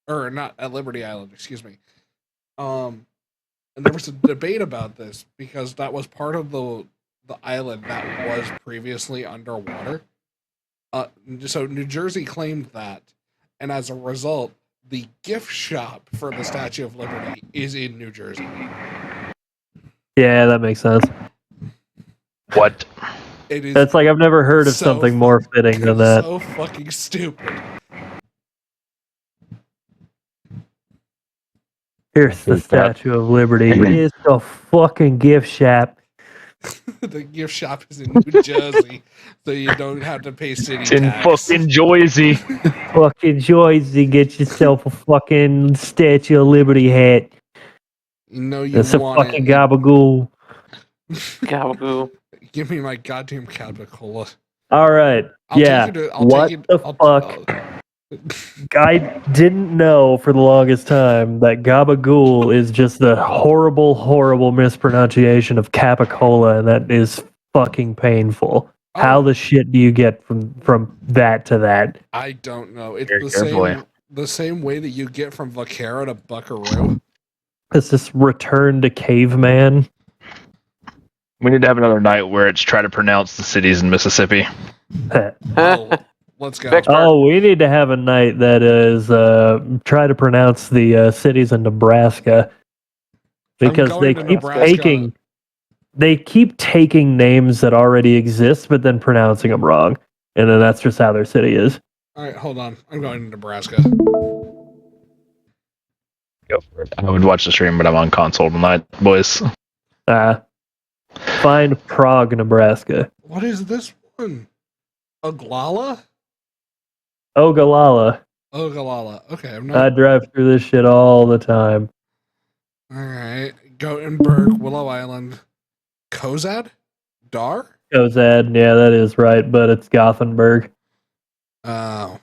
S3: or not at Liberty Island, excuse me. And there was a debate about this because that was part of the island that was previously underwater. So New Jersey claimed that, and as a result, the gift shop for the Statue of Liberty is in New Jersey.
S2: yeah, that makes sense.
S1: What?
S3: It is.
S2: That's like I've never heard of something more fitting than that.
S3: So fucking stupid.
S2: Here's the Statue of Liberty. It's a fucking gift shop.
S3: The gift shop is in New Jersey, so you don't have to pay city
S1: It's in
S3: tax.
S1: fucking Jersey.
S2: Fucking Jersey, get yourself a fucking Statue of Liberty hat.
S3: You know you
S2: That's a
S3: want
S2: fucking
S3: it.
S2: gabagoo.
S4: Gabagoo.
S3: Give me my goddamn Capicola.
S2: All right. What the fuck? I didn't know for the longest time that gabagool is just the horrible, horrible mispronunciation of capicola, and that is fucking painful. How the shit do you get from that to that?
S3: I don't know. It's
S1: Very
S3: the same way that you get from Vaquero to Buckaroo.
S2: It's this return to caveman.
S1: We need to have another night where it's try to pronounce the cities in Mississippi.
S3: Oh, let's go.
S4: Vicksburg.
S2: Oh, we need to have a night that is try to pronounce the cities in Nebraska because they keep taking names that already exist but then pronouncing them wrong, and then that's just how their city is.
S3: All right, hold on. I'm going to Nebraska.
S1: Go for it. I would watch the stream, but I'm on console tonight, boys.
S2: Find Prague, Nebraska.
S3: What is this one? Oglala?
S2: Ogallala.
S3: Ogallala. Okay, I'm
S2: I
S3: not.
S2: drive through this shit all the time.
S3: All right. Gothenburg, Willow Island, Kozad? Dar?
S2: Kozad, yeah, that is right, but it's Gothenburg.
S3: Oh.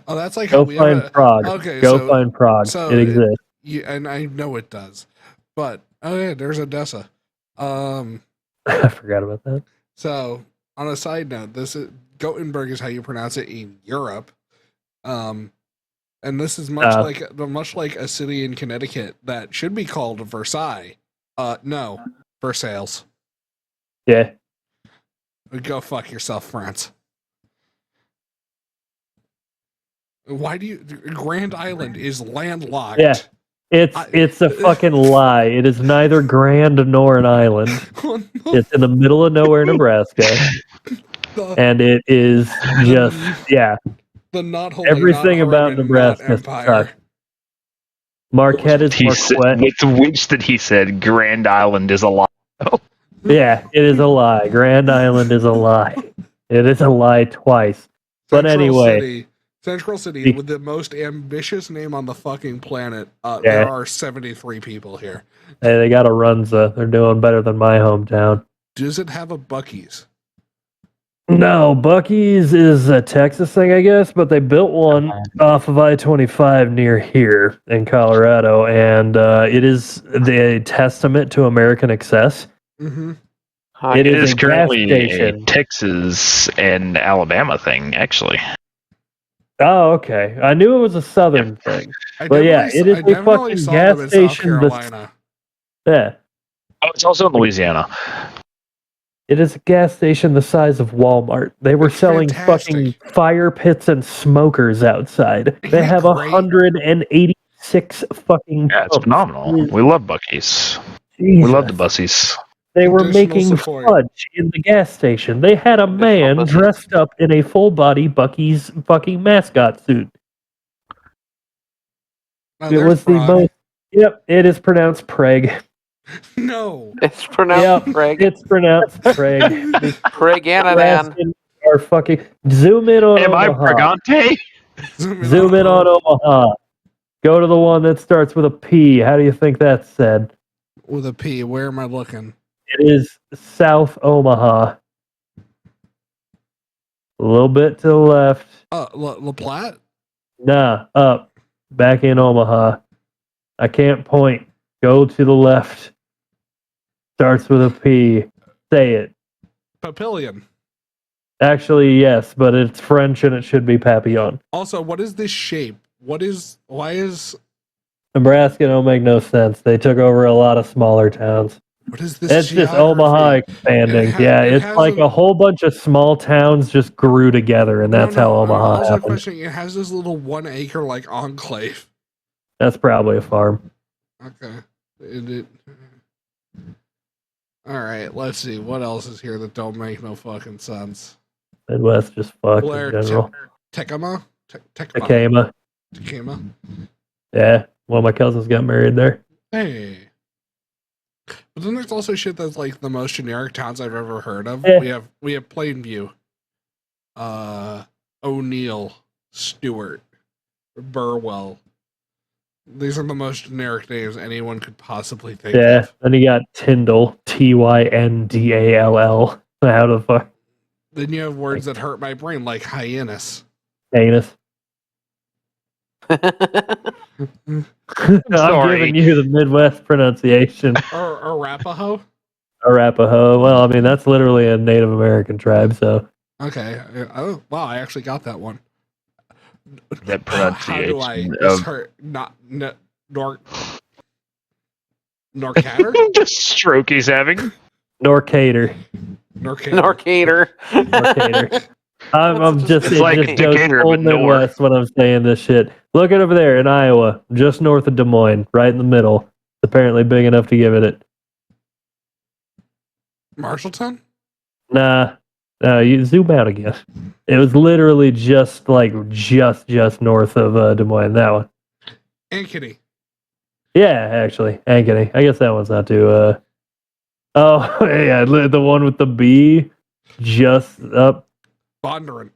S3: Oh, that's like
S2: Go
S3: how we
S2: find
S3: have
S2: Prague.
S3: Okay,
S2: Go find Prague.
S3: so
S2: it exists.
S3: and I know it does. But oh yeah, there's Odessa.
S2: I forgot about that.
S3: So on a side note, this is Gothenburg is how you pronounce it in Europe. And this is much like a city in Connecticut that should be called Versailles. No, Versailles.
S2: Yeah.
S3: Go fuck yourself, France. Why do you? Grand Island is landlocked.
S2: Yeah. It's a fucking lie. It is neither grand nor an island. It's in the middle of nowhere, Nebraska. And it is just,
S3: the not holy,
S2: everything
S3: not
S2: about
S3: Roman,
S2: Nebraska
S3: not empire.
S2: sucks. Marquette is Marquette.
S1: With which that he said Grand Island is a lie.
S2: Yeah, it is a lie. Grand Island is a lie. It is a lie twice. But anyway.
S3: Central City with the most ambitious name on the fucking planet. There are 73 people here.
S2: Hey, they got a Runza. They're doing better than my hometown.
S3: Does it have a Buc-ee's?
S2: No, Buc-ee's is a Texas thing, I guess, but they built one off of I-25 near here in Colorado, and it is the testament to American excess.
S3: Mm-hmm.
S1: It is currently a Texas and Alabama thing, actually.
S2: Oh, okay. I knew it was a southern thing. But yeah, it is a fucking gas station. Yeah.
S1: Oh, it's also in Louisiana.
S2: It is a gas station the size of Walmart. They were selling fucking fire pits and smokers outside. They have 186 fucking.
S1: Yeah, it's phenomenal. We love Buc-ee's.
S2: Jesus.
S1: We love the bussies.
S2: They were making fudge in the gas station. They had a man dressed up in a full-body Buc-ee's fucking mascot suit. It was the most. Yep, it is pronounced Preg.
S3: No,
S4: it's pronounced Preg.
S2: It's pronounced Preg.
S4: Preganadan.
S2: Or fucking zoom in on.
S1: Am
S2: Omaha.
S1: I Pregante?
S2: Zoom in on Omaha. Go to the one that starts with a P. How do you think that's said?
S3: With a P. Where am I looking?
S2: It is South Omaha. A little bit to the left.
S3: La Platte?
S2: Nah, up. Back in Omaha. I can't point. Go to the left. Starts with a P. Say it.
S3: Papillion.
S2: Actually, yes, but it's French and it should be Papillon.
S3: Also, what is this shape? Why is...
S2: Nebraska don't make no sense. They took over a lot of smaller towns.
S3: What is this?
S2: It's just Omaha expanding. It's like a whole bunch of small towns just grew together, and that's how Omaha happened.
S3: It has this little 1 acre like enclave.
S2: That's probably a farm.
S3: Okay. All right. Let's see what else is here that don't make no fucking sense.
S2: Midwest just fucked in general.
S3: Tecama.
S2: Tecama. Yeah, one of my cousins got married there.
S3: Hey. But then there's also shit that's like the most generic towns I've ever heard of.
S2: Yeah.
S3: We have Plainview, O'Neill, Stewart, Burwell. These are the most generic names anyone could possibly think of.
S2: Yeah, then you got Tyndall, Tyndall. How the fuck?
S3: Then you have words that hurt my brain, like hyenas.
S2: Anus. I'm giving you the Midwest pronunciation.
S3: Or Arapaho?
S2: Arapaho. Well, I mean, that's literally a Native American tribe, so.
S3: Okay. Oh, wow, I actually got that one.
S1: That pronunciation.
S3: How do I misheard? Norcatter?
S1: The stroke he's having.
S2: Norcator. I'm just,
S1: it's
S2: it
S1: like
S2: just goes
S1: Decatur,
S2: full
S1: but
S2: Midwest when I'm saying this shit. Look at over there in Iowa, just north of Des Moines, right in the middle. It's apparently big enough to give it.
S3: Marshalltown?
S2: Nah, you zoom out again. It was literally just north of Des Moines. That one.
S3: Ankeny.
S2: Yeah, actually, Ankeny. I guess that one's not too. Oh yeah, the one with the B, just up.
S3: Bondurant.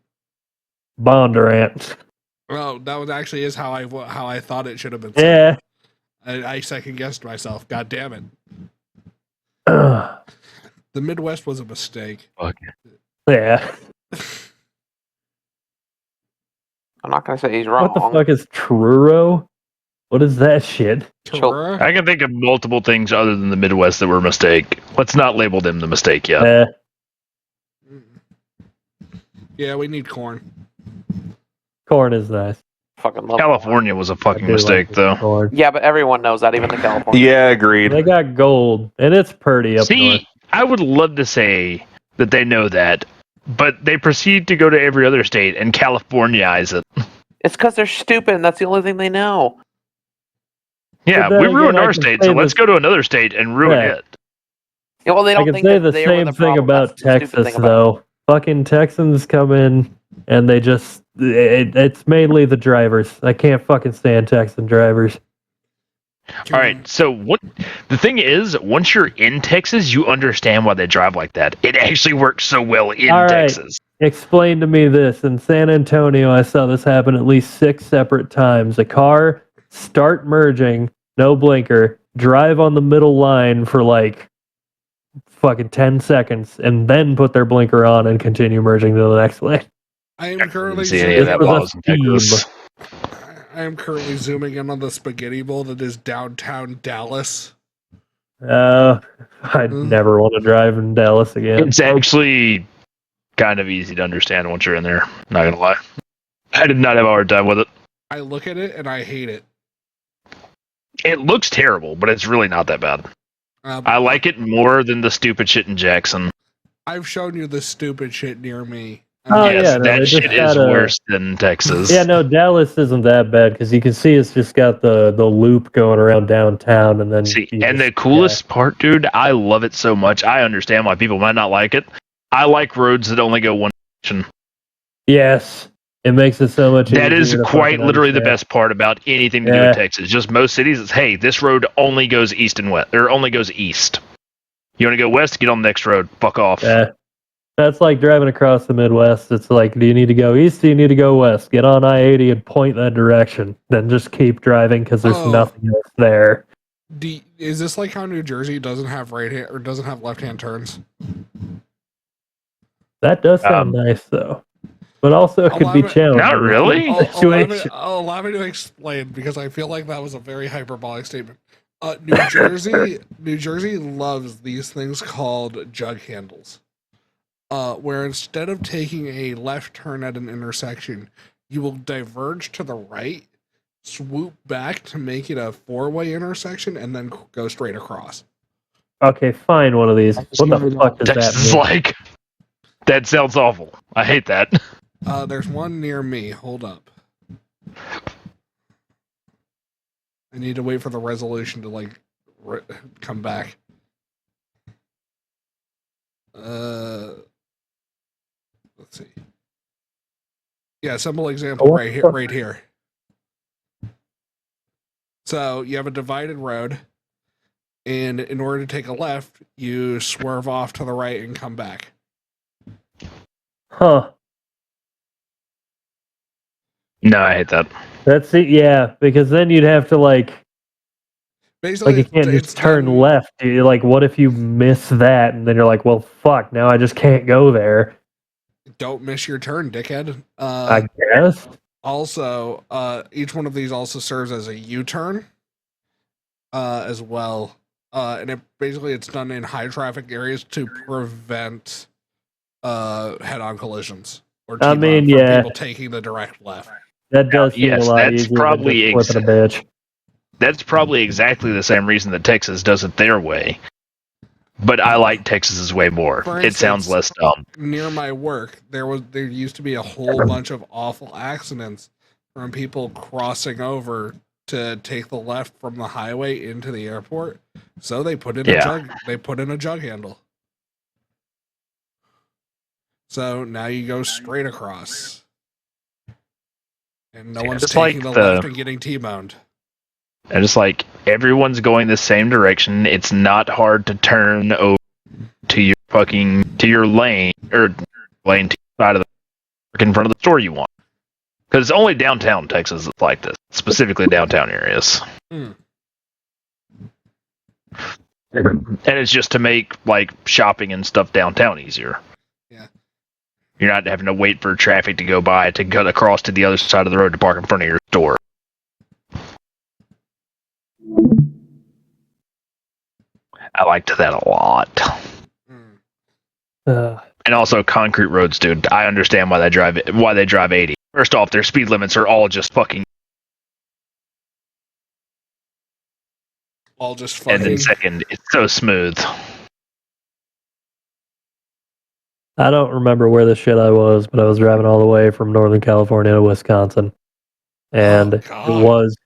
S3: Well, that was actually is how I thought it should have been said. Yeah. I second guessed myself. God damn it. The Midwest was a mistake.
S1: Okay.
S2: Yeah.
S4: I'm not gonna say he's wrong.
S2: What the fuck is Truro? What is that shit?
S3: Torah?
S1: I can think of multiple things other than the Midwest that were a mistake. Let's not label them the mistake yet.
S3: Yeah, we need corn.
S2: Corn is nice.
S4: Fucking love
S1: California was a
S2: I
S1: fucking
S2: do
S1: mistake,
S2: like
S1: though.
S2: corn.
S4: Yeah, but everyone knows that, even the California.
S6: Yeah, agreed.
S2: They got gold, and it's pretty up north.
S1: See, I would love to say that they know that, but they proceed to go to every other state and Californiaize it.
S4: It's because they're stupid, and that's the only thing they know.
S1: Yeah,
S2: then
S1: we
S2: again,
S1: ruined
S2: I
S1: our
S2: can
S1: state,
S2: say
S1: so let's
S2: this-
S1: go to another state and ruin
S2: Yeah.
S1: it.
S4: Yeah, well, they
S2: I
S4: don't
S2: can
S4: think
S2: say
S4: that
S2: the
S4: they were
S2: same
S4: the
S2: thing
S4: problem.
S2: about
S4: That's the stupid
S2: Texas,
S4: thing about it.
S2: though. Fucking Texans come in, and they just... it's mainly the drivers. I can't fucking stand Texan drivers.
S1: All right, so what the thing is, once you're in Texas, you understand why they drive like that. It actually works so well in
S2: All right.
S1: Texas.
S2: Explain to me this. In San Antonio, I saw this happen at least 6 separate times. A car start merging, no blinker, drive on the middle line for like fucking 10 seconds, and then put their blinker on and continue merging to the next lane.
S3: I am
S1: I
S3: currently
S1: didn't see any of that
S2: was
S1: while
S2: a
S1: I was in Texas.
S3: I am currently zooming in on the spaghetti bowl that is downtown Dallas.
S2: I'd never want to drive in Dallas again.
S1: It's actually kind of easy to understand once you're in there. Not gonna lie, I did not have a hard time with it.
S3: I look at it and I hate it.
S1: It looks terrible, but it's really not that bad.
S3: Um,
S1: I like it more than the stupid shit in Jackson.
S3: I've shown you the stupid shit near me.
S2: Oh,
S1: Yes,
S2: yeah, no, they
S1: that
S2: just
S1: shit is
S2: had a-
S1: worse than Texas.
S2: Yeah, no, Dallas isn't that bad because you can see it's just got the loop going around downtown, and then
S1: See,
S2: you
S1: and
S2: just-
S1: the coolest part, dude, I love it so much. I understand why people might not like it. I like roads that only go one direction.
S2: Yes, it makes it so much.
S1: That is
S2: easier to
S1: quite
S2: fucking
S1: literally the
S2: understand.
S1: best part about anything to do
S2: Yeah.
S1: with Texas. Just most cities, it's hey, this road only goes east and west, or only goes east. You want to go west? Get on the next road. Fuck off.
S2: Yeah. That's like driving across the Midwest. It's like, do you need to go east? Do you need to go west? Get on I-80 and point that direction. Then just keep driving because there's
S3: Oh.
S2: nothing else there.
S3: Is this like how New Jersey doesn't have right hand or doesn't have left hand turns?
S2: That does sound nice, though. But also, it could be
S3: Allow me-
S2: challenging.
S1: Not really.
S2: Situation.
S3: Allow me to explain because I feel like that was a very hyperbolic statement. New Jersey loves these things called jug handles, where instead of taking a left turn at an intersection, you will diverge to the right, swoop back to make it a four-way intersection, and then go straight across.
S2: Okay, find one of these. What the fuck does that
S1: Texas is
S2: mean?
S1: like, that sounds awful. I hate that.
S3: There's one near me. Hold up. I need to wait for the resolution to come back. Let's see. Yeah, simple example
S2: Oh,
S3: right here. Right here. So you have a divided road, and in order to take a left, you swerve off to the right and come back.
S2: Huh.
S1: No, I hate that.
S2: That's it. Yeah, because then you'd have to
S3: Basically,
S2: you can't
S3: it's
S2: just turn
S3: done-
S2: left. You're like, what if you miss that? And then you're like, well, fuck. Now I just can't go there.
S3: Don't miss your turn, dickhead.
S2: I guess.
S3: Also, each one of these also serves as a U-turn, as well. And it's done in high traffic areas to prevent head-on collisions or
S2: I mean,
S3: for
S2: yeah.
S3: people taking the direct left.
S2: That does seem
S1: yes,
S2: a lot
S1: that's
S2: easier
S1: probably
S2: than just flipping a bitch.
S1: That's probably exactly the same reason that Texas does it their way. But I like Texas's way more.
S3: For
S1: It sounds less dumb.
S3: Near my work, there used to be a whole bunch of awful accidents from people crossing over to take the left from the highway into the airport. So they put in a jug handle. So now you go straight across. And no one's
S1: just
S3: taking
S1: like
S3: the
S1: the-
S3: left and getting T-boned.
S1: And it's like everyone's going the same direction. It's not hard to turn over to your lane or lane to the side of the in front of the store you want. Because it's only downtown Texas that's like this, specifically downtown areas.
S3: Mm.
S1: And it's just to make shopping and stuff downtown easier.
S3: Yeah.
S1: You're not having to wait for traffic to go by to cut across to the other side of the road to park in front of your store. I liked that a lot. And also concrete roads, dude. I understand why they drive 80. First off, their speed limits are all just fucking.
S3: All just fucking.
S1: And then second, it's so smooth.
S2: I don't remember where the shit I was, but I was driving all the way from Northern California to Wisconsin. And it was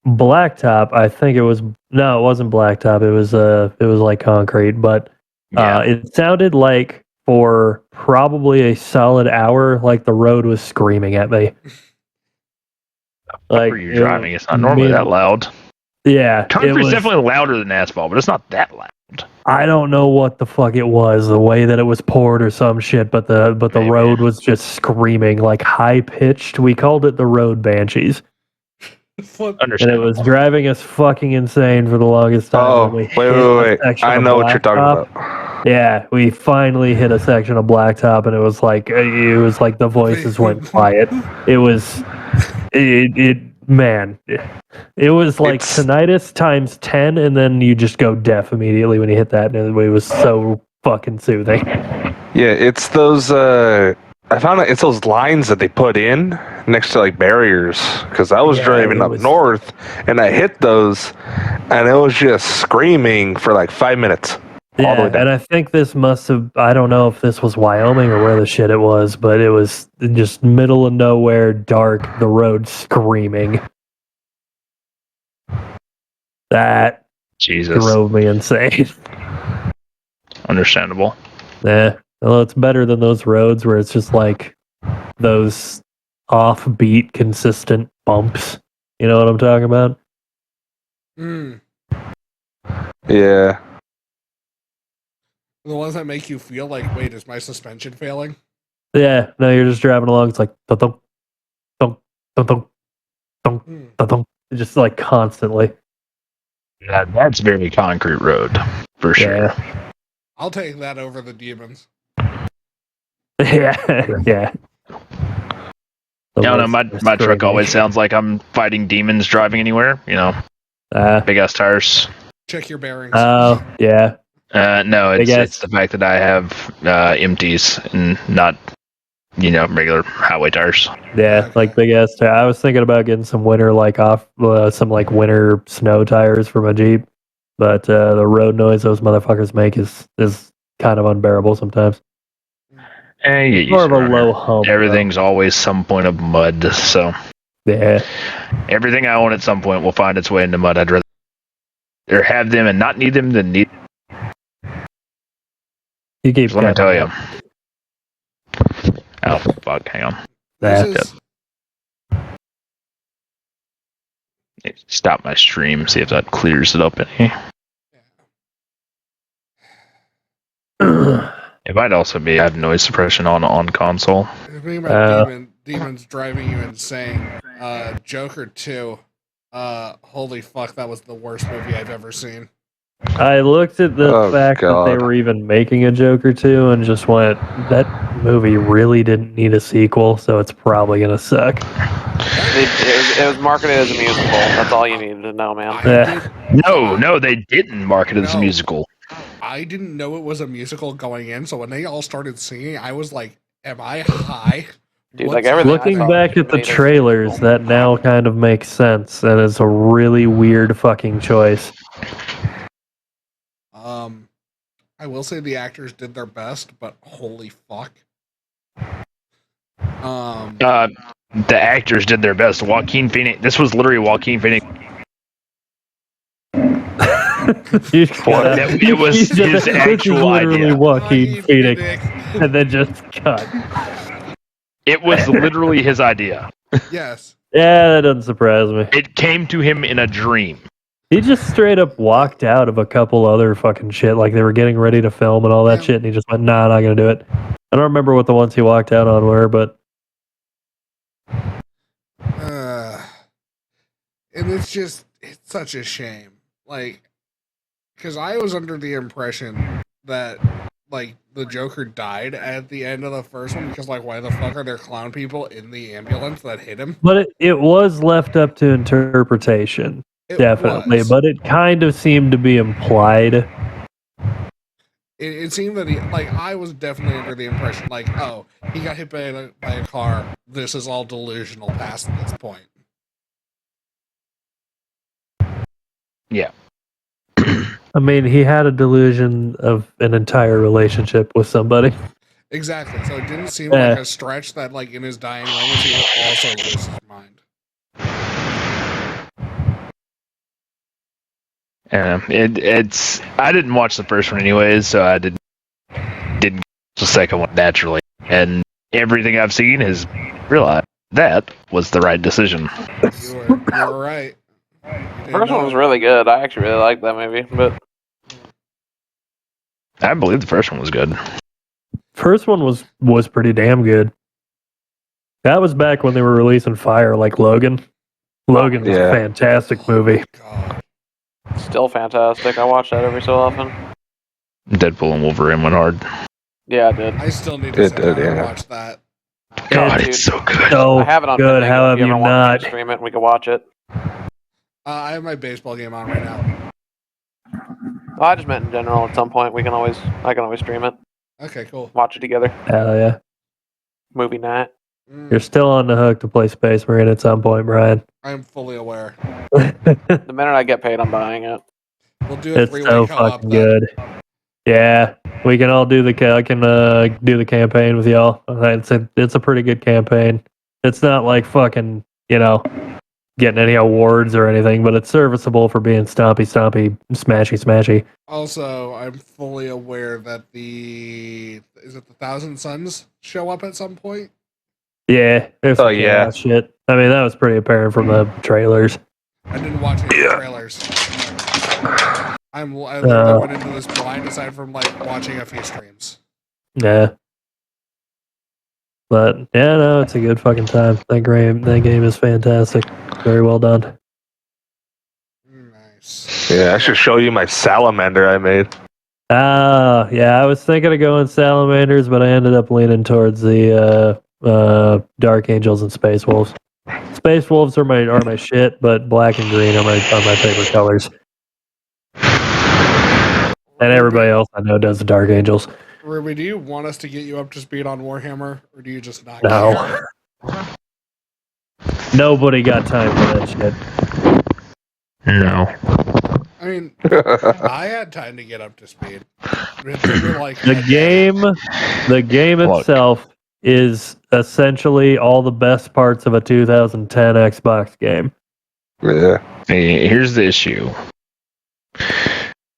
S2: blacktop. I think it wasn't blacktop. It was like concrete, but it sounded like for probably a solid hour, like the road was screaming at me.
S1: Like you're driving, it's not normally that loud.
S2: Yeah,
S1: concrete's definitely louder than asphalt, but it's not that loud.
S2: I don't know what the fuck it was, the way that it was poured or some shit, but the road was just screaming, like high pitched. We called it the road banshees. And it was driving us fucking insane for the longest time.
S6: Oh, wait. I know what you're talking about.
S2: Yeah, we finally hit a section of blacktop, and it was like the voices went quiet. It was man, it was like tinnitus times 10, and then you just go deaf immediately when you hit that, and it was so fucking soothing.
S6: Yeah, it's those I found out it's those lines that they put in next to like barriers, because I was driving up north and I hit those and it was just screaming for like 5 minutes.
S2: Yeah, and I think this must have, I don't know if this was Wyoming or where the shit it was, but it was just middle of nowhere, dark, the road screaming. That drove me insane.
S1: Understandable.
S2: Yeah. Well, it's better than those roads where it's just like those offbeat, consistent bumps. You know what I'm talking about?
S6: Yeah.
S3: The ones that make you feel like, wait, is my suspension failing?
S2: Yeah. No, you're just driving along. It's like thunk, thunk, thunk, thunk, thunk, just like constantly.
S1: Yeah, that's very concrete road for sure.
S3: I'll take that over the demons.
S2: Yeah.
S1: I don't know, my truck always sounds like I'm fighting demons driving anywhere, you know. Big ass tires.
S3: Check your bearings.
S2: Oh, yeah.
S1: No, it's the fact that I have empties and not, regular highway tires.
S2: Yeah, like big ass tire. I was thinking about getting some winter winter snow tires for my Jeep, but the road noise those motherfuckers make is kind of unbearable sometimes. More of a low hump.
S1: Everything's always some point of mud, so
S2: yeah.
S1: Everything I own at some point will find its way into mud. I'd rather have them and not need them than need.
S2: You keep.
S1: Let me tell you. Oh fuck! Hang on. Stop my stream. See if that clears it up any. It might also be I have noise suppression on console.
S3: Thinking about demons driving you insane. Joker 2. Holy fuck, that was the worst movie I've ever seen.
S2: I looked at the fact that they were even making a Joker 2 and just went, that movie really didn't need a sequel, so it's probably gonna suck.
S4: It was marketed as a musical. That's all you needed to know, man.
S1: No, they didn't market it as a musical.
S3: I didn't know it was a musical going in, so when they all started singing, I was like, am I high?
S4: Dude, like everything
S2: looking back at the trailers, that now kind of makes sense, and it's a really weird fucking choice.
S3: I will say the actors did their best, but holy fuck.
S1: The actors did their best. Joaquin Phoenix. This was literally Joaquin Phoenix. It was his actual idea.
S2: Joaquin Phoenix, and then just cut.
S1: It was literally his idea.
S3: Yes.
S2: Yeah, that doesn't surprise me.
S1: It came to him in a dream.
S2: He just straight up walked out of a couple other fucking shit, like they were getting ready to film and all that shit, and he just went, nah, not gonna do it. I don't remember what the ones he walked out on were, but...
S3: And it's such a shame. Like, because I was under the impression that like the Joker died at the end of the first one because like why the fuck are there clown people in the ambulance that hit him?
S2: But it was left up to interpretation,
S3: It
S2: definitely.
S3: was.
S2: But it kind of seemed to be implied.
S3: It seemed that I was definitely under the impression like, oh, he got hit by a car. This is all delusional past this point.
S1: Yeah.
S2: I mean, he had a delusion of an entire relationship with somebody.
S3: Exactly. So it didn't seem like a stretch that like in his dying moments he would also lose his mind.
S1: It's I didn't watch the first one anyways, so I didn't watch the second one naturally. And everything I've seen has realized that was the right decision.
S3: You were right.
S4: The first one was really good. I actually really liked that movie, but
S1: I believe the first one was good.
S2: First one was pretty damn good. That was back when they were releasing fire like Logan. Logan was a fantastic movie.
S3: God.
S4: Still fantastic. I watch that every so often.
S1: Deadpool and Wolverine went hard.
S4: Yeah, I did.
S3: I still need to sit down and watch that.
S1: God,
S4: dude.
S1: it's so good.
S2: So
S4: I have it on
S2: good.
S4: Vimeo.
S2: How
S4: If
S2: have
S4: you
S2: you
S4: ever want me
S2: not?
S4: to stream it, we can watch it.
S3: I have my baseball game on right now.
S4: Well, I just meant in general. At some point, I can always stream it.
S3: Okay, cool.
S4: Watch it together.
S2: Hell yeah.
S4: Movie night.
S2: You're still on the hook to play Space Marine at some point, Brian.
S3: I'm fully aware.
S4: The minute I get paid, I'm buying it.
S3: We'll do a
S2: It's
S3: three-way
S2: so
S3: co-op
S2: fucking
S3: then.
S2: good. Yeah, we can all do I can do the campaign with y'all. It's a pretty good campaign. It's not like fucking, getting any awards or anything, but it's serviceable for being stompy, smashy.
S3: Also, I'm fully aware that the Thousand Suns show up at some point?
S2: Yeah, there's some chaos shit. I mean, that was pretty apparent from the trailers.
S3: I didn't watch any of the trailers. I literally went into this blind aside from like watching a few streams.
S2: Yeah. But yeah, no, it's a good fucking time. That game is fantastic. Very well done.
S3: Nice.
S6: Yeah, I should show you my salamander I made.
S2: Yeah, I was thinking of going salamanders, but I ended up leaning towards the Dark Angels and Space Wolves. Space Wolves are my shit, but black and green are my favorite colors. And everybody else I know does the Dark Angels.
S3: Ruby, do you want us to get you up to speed on Warhammer, or do you just not
S2: No.
S3: care?
S2: Nobody got time for that shit.
S1: No.
S3: I mean, I had time to get up to speed.
S2: The game itself is essentially all the best parts of a 2010 Xbox game.
S6: Yeah.
S1: Here's the issue.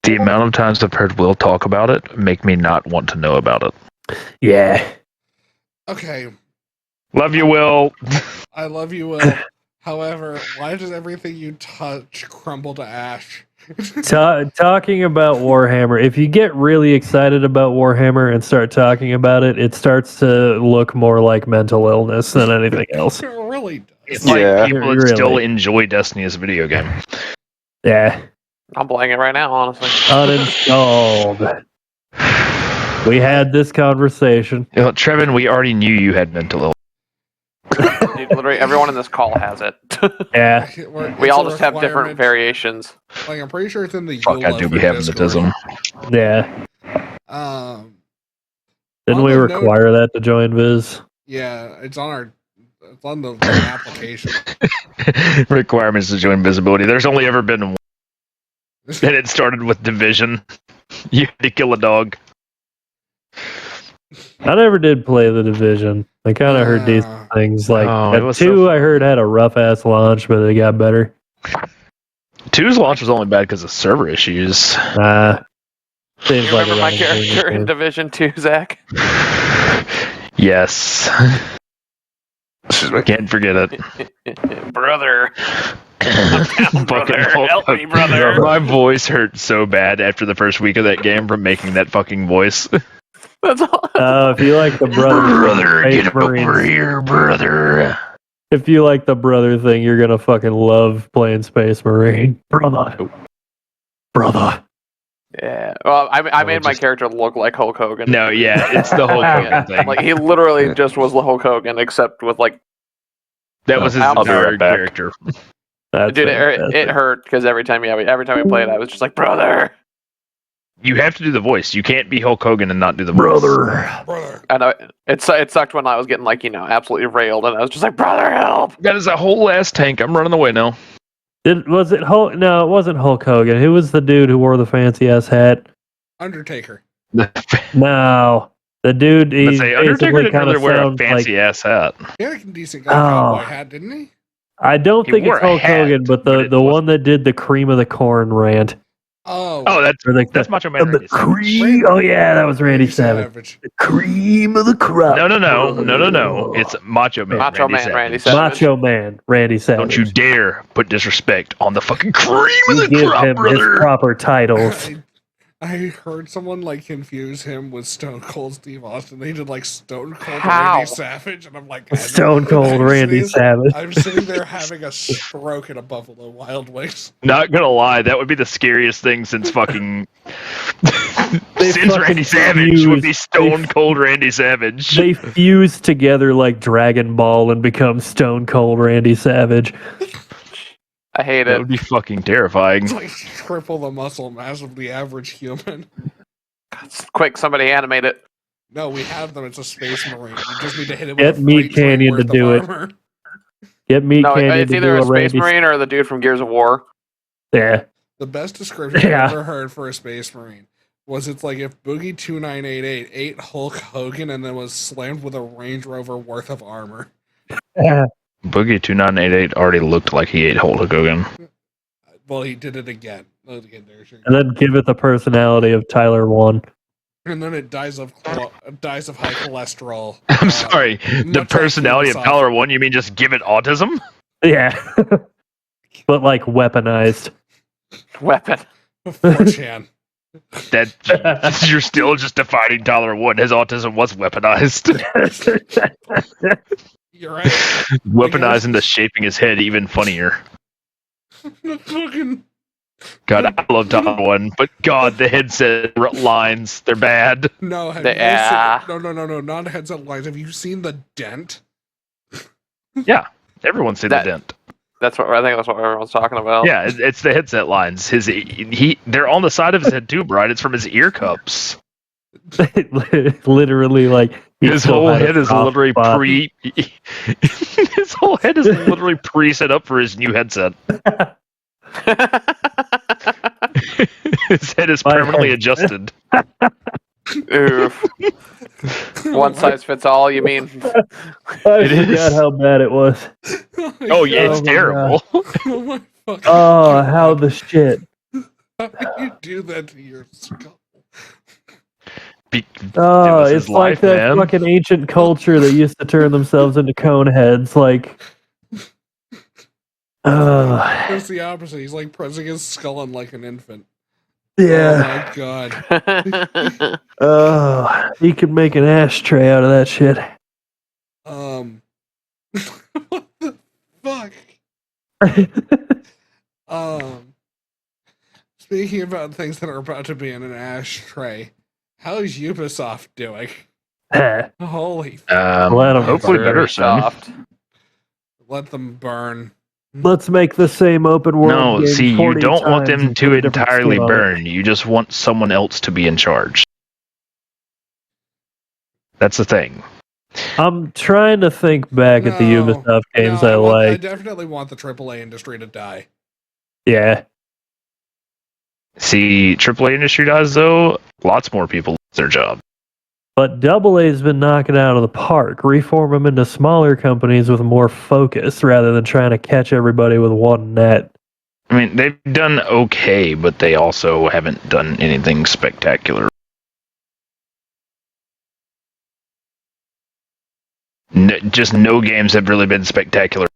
S1: The amount of times I've heard Will talk about it make me not want to know about it.
S2: Yeah.
S3: Okay.
S1: Love you, Will.
S3: I love you, Will. However, why does everything you touch crumble to ash?
S2: Talking about Warhammer, if you get really excited about Warhammer and start talking about it, it starts to look more like mental illness than anything else.
S3: It really does.
S1: It's like people that still enjoy Destiny as a video game.
S2: Yeah.
S4: I'm playing it right now, honestly.
S2: Uninstalled. We had this conversation.
S1: Trevin, we already knew you had mental illness.
S4: Dude, literally everyone in this call has it.
S2: Yeah.
S4: We all just have different variations.
S3: Like, I'm pretty sure it's in the
S1: Fuck, I do be having hypnotism.
S2: Yeah. Didn't
S3: on
S2: we
S3: the
S2: require that to join Viz?
S3: Yeah, it's on the application.
S1: Requirements to join visibility. There's only ever been one. And it started with Division. You had to kill a dog.
S2: I never did play the Division. I kind of heard decent things. Like,
S1: it
S2: 2, I heard had a rough-ass launch, but it got better.
S1: 2's launch was only bad because of server issues.
S2: Seems
S4: You
S2: like
S4: remember my character in Division 2, Zach?
S1: Yes. Can't forget it.
S4: Brother. I'm down, brother. Help me, brother.
S1: My voice hurt so bad after the first week of that game from making that fucking voice.
S4: That's all.
S2: If you like the
S1: brother, get over here, brother.
S2: If you like the brother thing, you're gonna fucking love playing Space Marine. Brother.
S4: Yeah. Well, I
S1: Oh,
S4: made my
S1: just-
S4: character look like Hulk Hogan.
S1: No, yeah, it's the Hulk Hogan thing.
S4: Like he literally just was the Hulk Hogan, except with like.
S1: That was his
S4: I'll be
S1: entire
S6: right back.
S1: character.
S2: That's
S4: Dude, it
S2: fantastic.
S4: hurt because every time we played, I was just like, brother.
S1: You have to do the voice. You can't be Hulk Hogan and not do the voice.
S3: Brother.
S4: I know it sucked when I was getting like absolutely railed, and I was just like, brother, help.
S1: That is a whole ass tank. I'm running away now.
S2: Was it Hulk? No, it wasn't Hulk Hogan. Who was the dude who wore the fancy ass hat?
S3: Undertaker.
S2: No, the dude. He
S1: Let's say Undertaker
S2: basically
S1: didn't
S2: kind
S1: really
S2: of
S1: wear a
S2: sounds
S1: fancy
S2: like.
S1: ass hat.
S3: He had a decent cowboy
S2: Oh.
S3: hat, didn't he?
S2: I don't
S1: He
S2: think
S1: wore
S2: it's
S1: a
S2: Hulk
S1: hat,
S2: Hogan, but
S1: but
S2: the
S1: it
S2: the
S1: wasn't-
S2: one that did the cream of the corn rant.
S3: Oh.
S1: Oh, that's
S2: Or like
S1: that's
S2: the,
S1: Macho Man
S2: the
S1: Randy Savage.
S2: cream. Oh yeah, that was Randy Savage. The cream of the crop.
S1: No. It's Macho Man.
S4: Macho
S1: Randy
S4: Man
S1: Savage.
S4: Randy Savage.
S2: Macho Man Randy Savage.
S1: Don't you dare put disrespect on the fucking cream of
S2: You
S1: the
S2: give
S1: crop,
S2: him
S1: brother.
S2: his proper titles.
S3: I heard someone like confuse him with Stone Cold Steve Austin. They did like Stone Cold
S4: How?
S3: Randy Savage, and I'm like,
S2: Stone Cold Randy Savage.
S3: I'm sitting there having a stroke at a Buffalo Wild Wings.
S1: Not gonna lie, that would be the scariest thing since fucking
S2: They
S1: since
S2: fucking
S1: Randy Savage would be
S2: fused.
S1: Stone Cold Randy Savage.
S2: They fuse together like Dragon Ball and become Stone Cold Randy Savage.
S4: I hate
S1: That
S4: it.
S1: would be fucking terrifying.
S3: It's like triple the muscle mass of the average human.
S4: Quick, somebody animate it.
S3: No, we have them. It's a Space Marine. You just need to hit it
S2: Get
S3: with a
S2: Meat
S3: freight train
S2: Canyon to
S3: worth of
S2: do it.
S3: armor.
S2: Get Meat
S4: No,
S2: Canyon
S4: it's
S2: to
S4: either
S2: do
S4: a Space
S2: Randy.
S4: Marine or the dude from Gears of War.
S2: Yeah.
S3: The best description
S2: Yeah.
S3: I've ever heard for a Space Marine was it's like if Boogie 2988 ate Hulk Hogan and then was slammed with a Range Rover worth of armor.
S1: Boogie 2988 already looked like he ate Hulk Hogan.
S3: Well, he did it again. Look again there, sure.
S2: And then give it the personality of Tyler 1.
S3: And then it dies of high cholesterol.
S1: I'm sorry. The
S3: much like
S1: personality of
S3: Ubisoft.
S1: Power 1, you mean just give it autism?
S2: Yeah. But like weaponized.
S4: Weapon.
S3: 4chan.
S1: That you're still just defining Tyler 1. His autism was weaponized.
S3: You're right.
S1: Weaponizing the shaping his head even funnier.
S3: Fucking
S1: God, I love Tyler 1, but God, the headset lines, they're bad.
S3: no, have
S4: Yeah.
S3: you seen, no, not headset lines. Have you seen the dent?
S1: Yeah, everyone's seen
S4: That-
S1: the dent.
S4: That's what I think. That's what everyone's talking about.
S1: Yeah, it's the headset lines. They're on the side of his head too, Brian. It's from his ear cups.
S2: Literally, like
S1: His whole head is literally his whole head is literally pre-set up for his new headset. His head is
S2: My
S1: permanently
S2: head.
S1: adjusted.
S4: Oof. One size fits all. You mean?
S2: I
S1: It is.
S2: forgot how bad it was.
S1: Oh yeah, it's
S2: Oh my
S1: terrible.
S3: Oh my fucking
S2: Oh,
S3: God.
S2: how the shit.
S3: How do you do that to your skull?
S1: It
S2: Oh,
S1: was his
S2: it's like
S1: life,
S2: that
S1: man.
S2: fucking ancient culture that used to turn themselves into cone heads. Like,
S3: It's the opposite. He's like pressing his skull on like an infant.
S2: yeah.
S3: Oh my God.
S2: Oh, he could make an ashtray out of that shit.
S3: What the fuck? Speaking about things that are about to be in an ashtray, how's Ubisoft doing? Holy
S2: Let 'em
S1: hopefully
S2: burn.
S1: better soon.
S4: Soft.
S3: let them burn.
S2: Let's make the same open world.
S1: No,
S2: game
S1: see, you
S2: 40
S1: don't want
S2: times
S1: them
S2: and
S1: to
S2: put a different
S1: entirely
S2: skin on it.
S1: burn. You just want someone else to be in charge. That's the thing.
S2: I'm trying to think back at the
S3: No,
S2: Ubisoft games
S3: No,
S2: I
S3: I
S2: like.
S3: definitely want the AAA industry to die.
S2: Yeah.
S1: See, AAA industry does though. Lots more people lose their job.
S2: But AA's been knocking it out of the park. Reform them into smaller companies with more focus rather than trying to catch everybody with one net.
S1: I mean, they've done okay, but they also haven't done anything spectacular. Just no games have really been spectacular.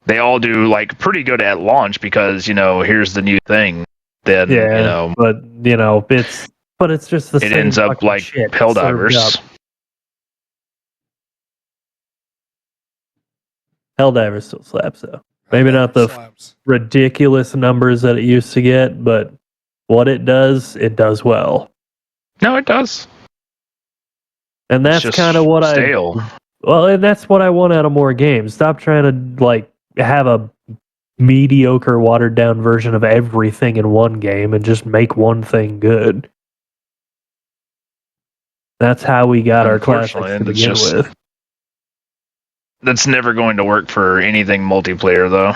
S1: They all do like pretty good at launch because here's the new thing. Then
S2: Yeah, but it's just the
S1: it
S2: same
S1: ends up
S2: fucking
S1: like
S2: shit served
S1: Helldivers.
S2: up. Helldivers still slaps though. Maybe not the
S3: Slaps.
S2: ridiculous numbers that it used to get, but what it does well.
S1: No, it does.
S2: And that's kind of what
S1: stale.
S2: And that's what I want out of more games. Stop trying to like have a mediocre, watered down version of everything in one game and just make one thing good. That's how we got our classics to begin with.
S1: That's never going to work for anything multiplayer, though.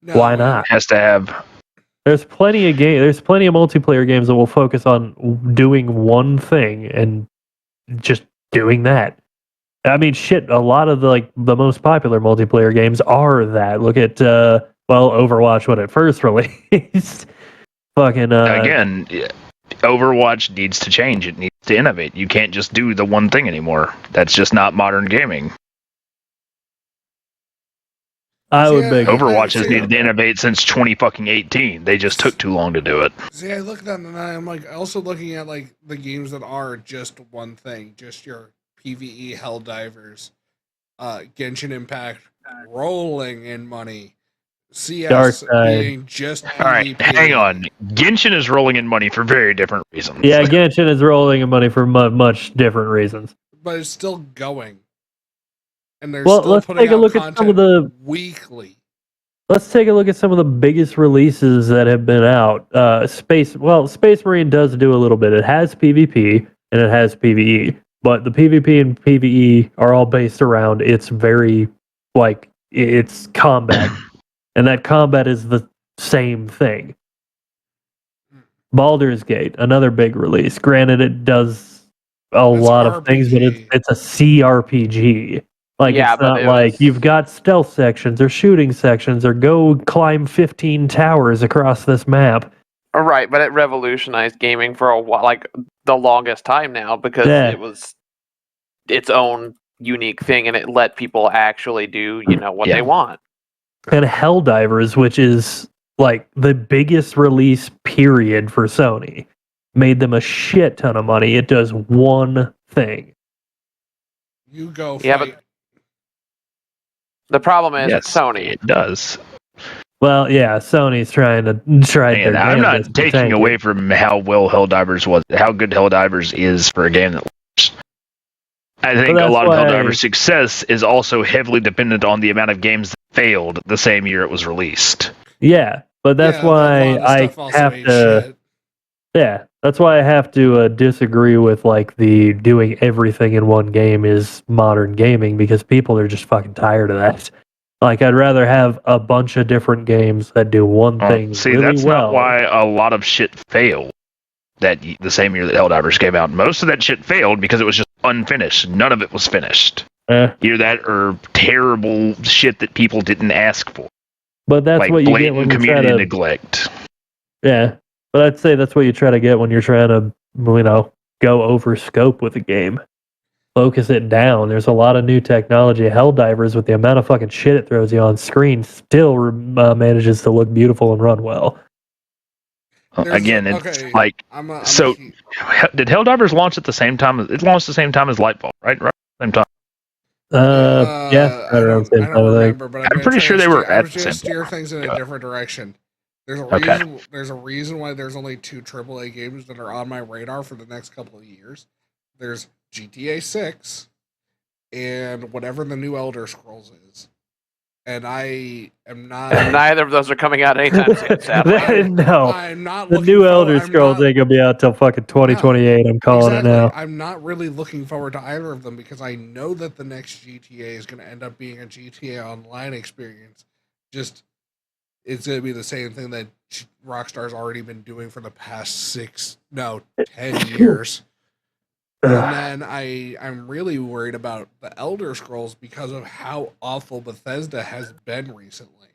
S2: No, why not?
S1: It has to have.
S2: There's plenty of multiplayer games that will focus on doing one thing and just doing that. I mean, shit. A lot of the most popular multiplayer games are that. Look at Overwatch when it first released. Fucking
S1: again. Overwatch needs to change. It needs to innovate. You can't just do the one thing anymore. That's just not modern gaming. Overwatch has needed to innovate since 2018. They just took too long to do it.
S3: See, I look at that and I'm like also looking at like the games that are just one thing, just your PvE Helldivers, Genshin Impact rolling in money. CS being just PvP.
S1: All right, hang on. Genshin is rolling in money for very different reasons.
S2: Yeah, Genshin is rolling in money for much different reasons.
S3: But it's still going. And they're
S2: let's take a look at some of the
S3: weekly.
S2: Let's take a look at some of the biggest releases that have been out. Space Marine does do a little bit. It has PvP and it has PvE, but the PvP and PvE are all based around it's combat. And that combat is the same thing. Baldur's Gate, another big release. Granted, it does a lot of things, but it's a CRPG. It's not like you've got stealth sections or shooting sections or go climb 15 towers across this map.
S4: Right, but it revolutionized gaming for a while, the longest time now, because it was its own unique thing, and it let people actually do what they want.
S2: And Helldivers, which is the biggest release period for Sony, made them a shit ton of money. It does one thing.
S3: You go fight.
S4: Yeah, but the problem is Sony.
S1: It does.
S2: Well, yeah, Sony's trying to their
S1: I'm not taking away from how well Helldivers was, how good Helldivers is for a game that works. I think a lot of Helldivers' success is also heavily dependent on the amount of games that failed the same year it was released.
S2: Yeah, but that's why I have to. Yeah, that's why I have to disagree with the doing everything in one game is modern gaming, because people are just fucking tired of that. I'd rather have a bunch of different games that do one thing really well.
S1: That's not why a lot of shit failed the same year that Helldivers came out. Most of that shit failed because it was just unfinished. None of it was finished. Either that or terrible shit that people didn't ask for.
S2: But that's what you get when you
S1: community neglect.
S2: Yeah, but I'd say that's what you try to get when you're trying to, go over scope with a game. Focus it down. There's a lot of new technology. Helldivers, with the amount of fucking shit it throws you on screen, still manages to look beautiful and run well.
S1: Again, it's did Helldivers launch at the same time? It launched the same time as Lightfall, right? Same time.
S2: Yeah,
S3: I don't remember, but
S1: I'm pretty sure they were at the same time.
S3: Steer things in a different direction. There's a reason. There's a reason why there's only 2 AAA games that are on my radar for the next couple of years. There's GTA 6 and whatever the new Elder Scrolls is. And I am not.
S4: Neither of those are coming out anytime soon, sadly.
S2: No.
S3: I'm not.
S2: The new Elder Scrolls ain't gonna be out till fucking 2028. I'm calling it now.
S3: I'm not really looking forward to either of them because I know that the next GTA is going to end up being a GTA Online experience. Just, it's going to be the same thing that Rockstar's already been doing for the past 10 years. And then I'm really worried about the Elder Scrolls because of how awful Bethesda has been recently.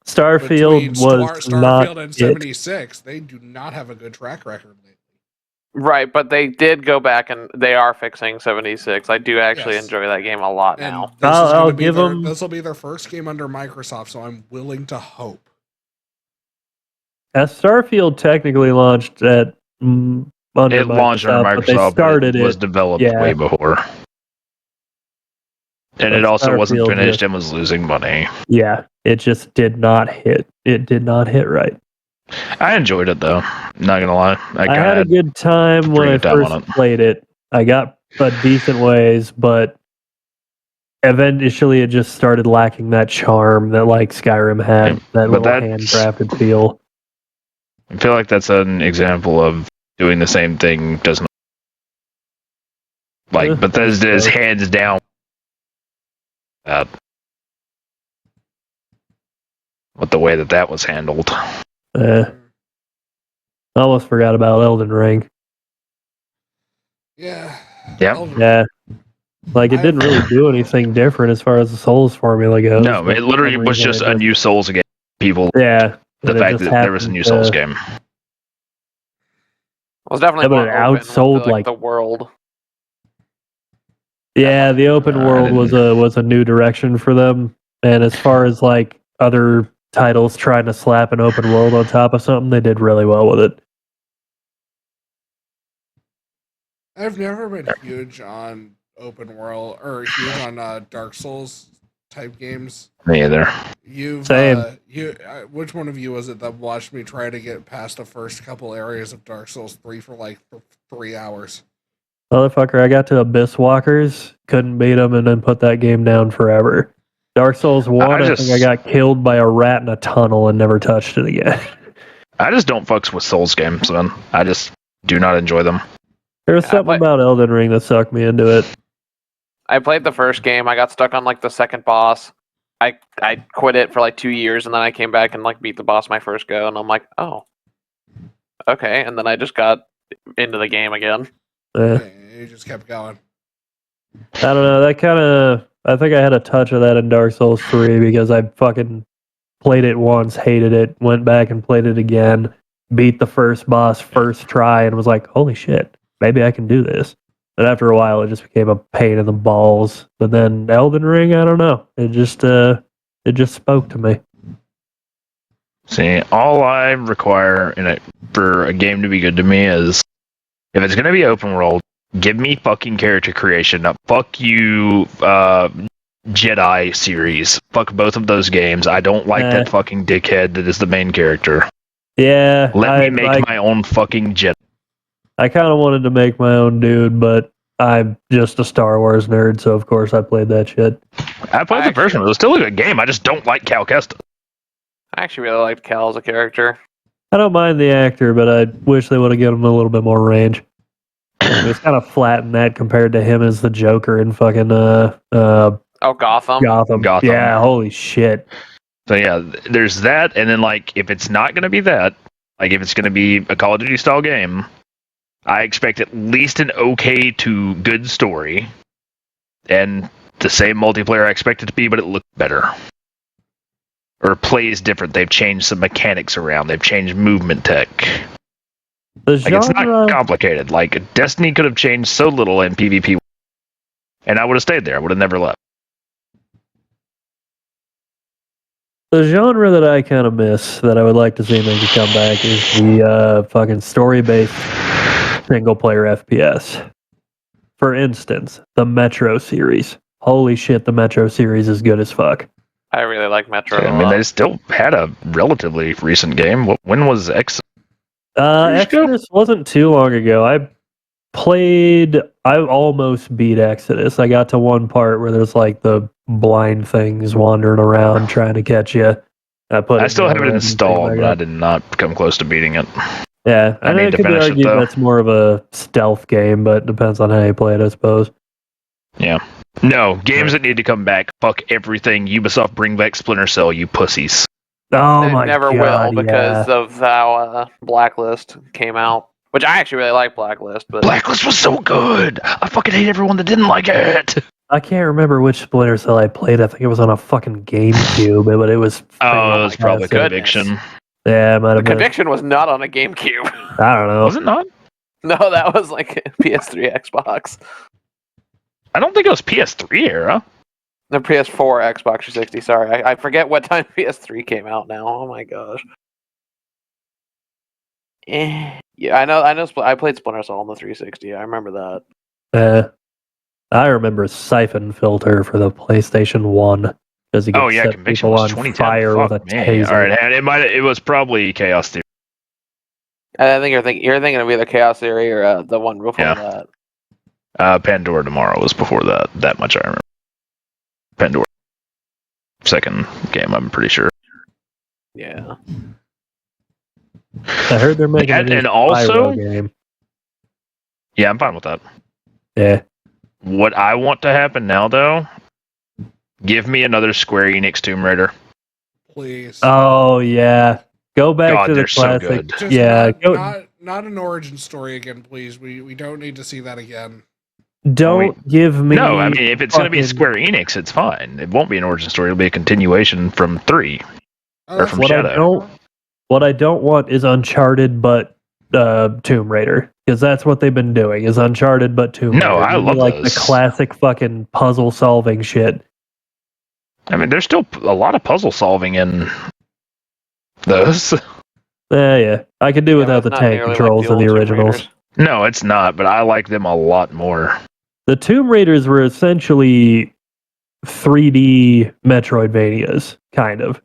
S2: Starfield
S3: Starfield and 76. They do not have a good track record lately.
S4: Right, but they did go back and they are fixing 76. I do actually enjoy that game a lot now.
S2: I'll give them.
S3: This will be their first game under Microsoft, so I'm willing to hope.
S2: Starfield technically launched at.
S1: It launched under Microsoft, but it was developed way before. And it also wasn't finished and was losing money.
S2: Yeah, it just did not hit. It did not hit right.
S1: I enjoyed it though. Not gonna lie.
S2: I had a good time when I first played it. I got a decent ways, but eventually it just started lacking that charm that like Skyrim had, that little handcrafted feel.
S1: I feel like that's an example of doing the same thing doesn't like Bethesda is hands down with the way that was handled.
S2: I almost forgot about Elden Ring.
S3: Yeah.
S2: Yeah. Like, it didn't really do anything different as far as the Souls formula goes.
S1: No, it literally was just a new Souls game. People,
S2: the
S1: fact that there was a new Souls game.
S4: It was definitely more
S2: outsold
S4: like the world.
S2: Yeah, the open world was a new direction for them. And as far as like other titles trying to slap an open world on top of something, they did really well with it.
S3: I've never been huge on open world or huge on Dark Souls type games.
S1: Me either.
S2: Same.
S3: Which one of you was it that watched me try to get past the first couple areas of Dark Souls 3 for like 3 hours?
S2: Motherfucker, I got to Abyss Walkers, couldn't beat them, and then put that game down forever. Dark Souls 1, I think I got killed by a rat in a tunnel and never touched it again.
S1: I just don't fucks with Souls games, man. I just do not enjoy them.
S2: There was something about Elden Ring that sucked me into it.
S4: I played the first game. I got stuck on like the second boss. I quit it for like 2 years, and then I came back and like beat the boss my first go, and I'm like, oh, okay. And then I just got into the game again.
S3: You just kept going.
S2: I don't know. That kind of. I think I had a touch of that in Dark Souls 3 because I fucking played it once, hated it, went back and played it again, beat the first boss first try, and was like, holy shit, maybe I can do this. But after a while, it just became a pain in the balls. But then Elden Ring, I don't know. It just spoke to me.
S1: See, all I require for a game to be good to me is if it's gonna be open world, give me fucking character creation. Fuck you, Jedi series. Fuck both of those games. I don't like that fucking dickhead that is the main character.
S2: Yeah.
S1: Let me make my own fucking Jedi.
S2: I kind of wanted to make my own dude, but I'm just a Star Wars nerd, so of course I played that shit.
S1: I played the first one. It was still a good game. I just don't like Cal Kestis.
S4: I actually really liked Cal as a character.
S2: I don't mind the actor, but I wish they would have given him a little bit more range. It was kind of flat in that compared to him as the Joker in fucking
S4: Gotham.
S2: Gotham. Yeah, holy shit.
S1: So yeah, there's that, and then like if it's not gonna be that, like if it's gonna be a Call of Duty style game, I expect at least an okay to good story, and the same multiplayer I expect it to be, but it looks better. Or plays different. They've changed some mechanics around. They've changed movement tech. It's not complicated. Like Destiny could have changed so little in PvP, and I would have stayed there. I would have never left.
S2: The genre that I kind of miss, that I would like to see maybe come back, is the fucking story-based single-player FPS. For instance, the Metro series. Holy shit, the Metro series is good as fuck.
S4: I really like Metro.
S1: Yeah, I mean, they still had a relatively recent game. When was Exodus?
S2: Exodus wasn't too long ago. I almost beat Exodus. I got to one part where there's like the blind things wandering around trying to catch you. I
S1: still have it installed, but I did not come close to beating it.
S2: Yeah, I mean, it could be argued that's more of a stealth game, but it depends on how you play it, I suppose.
S1: Yeah. No, games that need to come back. Fuck everything. Ubisoft, bring back Splinter Cell, you pussies.
S2: Oh
S4: my god. It never will because of how Blacklist came out. Which I actually really like Blacklist, but
S1: Blacklist was so good. I fucking hate everyone that didn't like it.
S2: I can't remember which Splinter Cell I played. I think it was on a fucking GameCube, but it was.
S1: Oh, it was probably Conviction.
S2: Yeah, it might have been.
S4: Conviction was not on a GameCube.
S2: I don't know.
S1: Was it not?
S4: No, that was like PS3, Xbox.
S1: I don't think it was PS3 era.
S4: The PS4, Xbox 360. Sorry, I forget what time PS3 came out now. Oh my gosh. Yeah, I know. I played Splinter Cell on the 360. I remember that.
S2: I remember Siphon Filter for the PlayStation 1 because you could set
S1: Conviction
S2: people
S1: was
S2: on fire with a taser.
S1: All right, and it was probably Chaos Theory.
S4: I think you're thinking of either Chaos Theory or the one before that.
S1: Pandora Tomorrow was before that. That much I remember. Pandora. Second game, I'm pretty sure.
S4: Yeah.
S2: I heard they're making a new
S1: and also,
S2: Spyro game.
S1: Yeah, I'm fine with that.
S2: Yeah.
S1: What I want to happen now, though, give me another Square Enix Tomb Raider.
S3: Please.
S2: Oh yeah. Go back
S1: God,
S2: to the
S1: they're so
S2: classic.
S1: good.
S3: Just
S2: Yeah.
S3: not an origin story again, please. We don't need to see that again.
S2: Don't give me.
S1: No, I mean, if it's going to be Square Enix, it's fine. It won't be an origin story. It'll be a continuation from 3. Or from Shadow.
S2: What I don't want is Uncharted, but Tomb Raider, because that's what they've been doing. Is Uncharted, but Tomb Raider.
S1: No, I love
S2: like
S1: those.
S2: The classic fucking puzzle solving shit.
S1: I mean, there's still a lot of puzzle solving in those.
S2: Yeah. I could do without the tank controls of the originals.
S1: No, it's not, but I like them a lot more.
S2: The Tomb Raiders were essentially 3D Metroidvanias, kind of.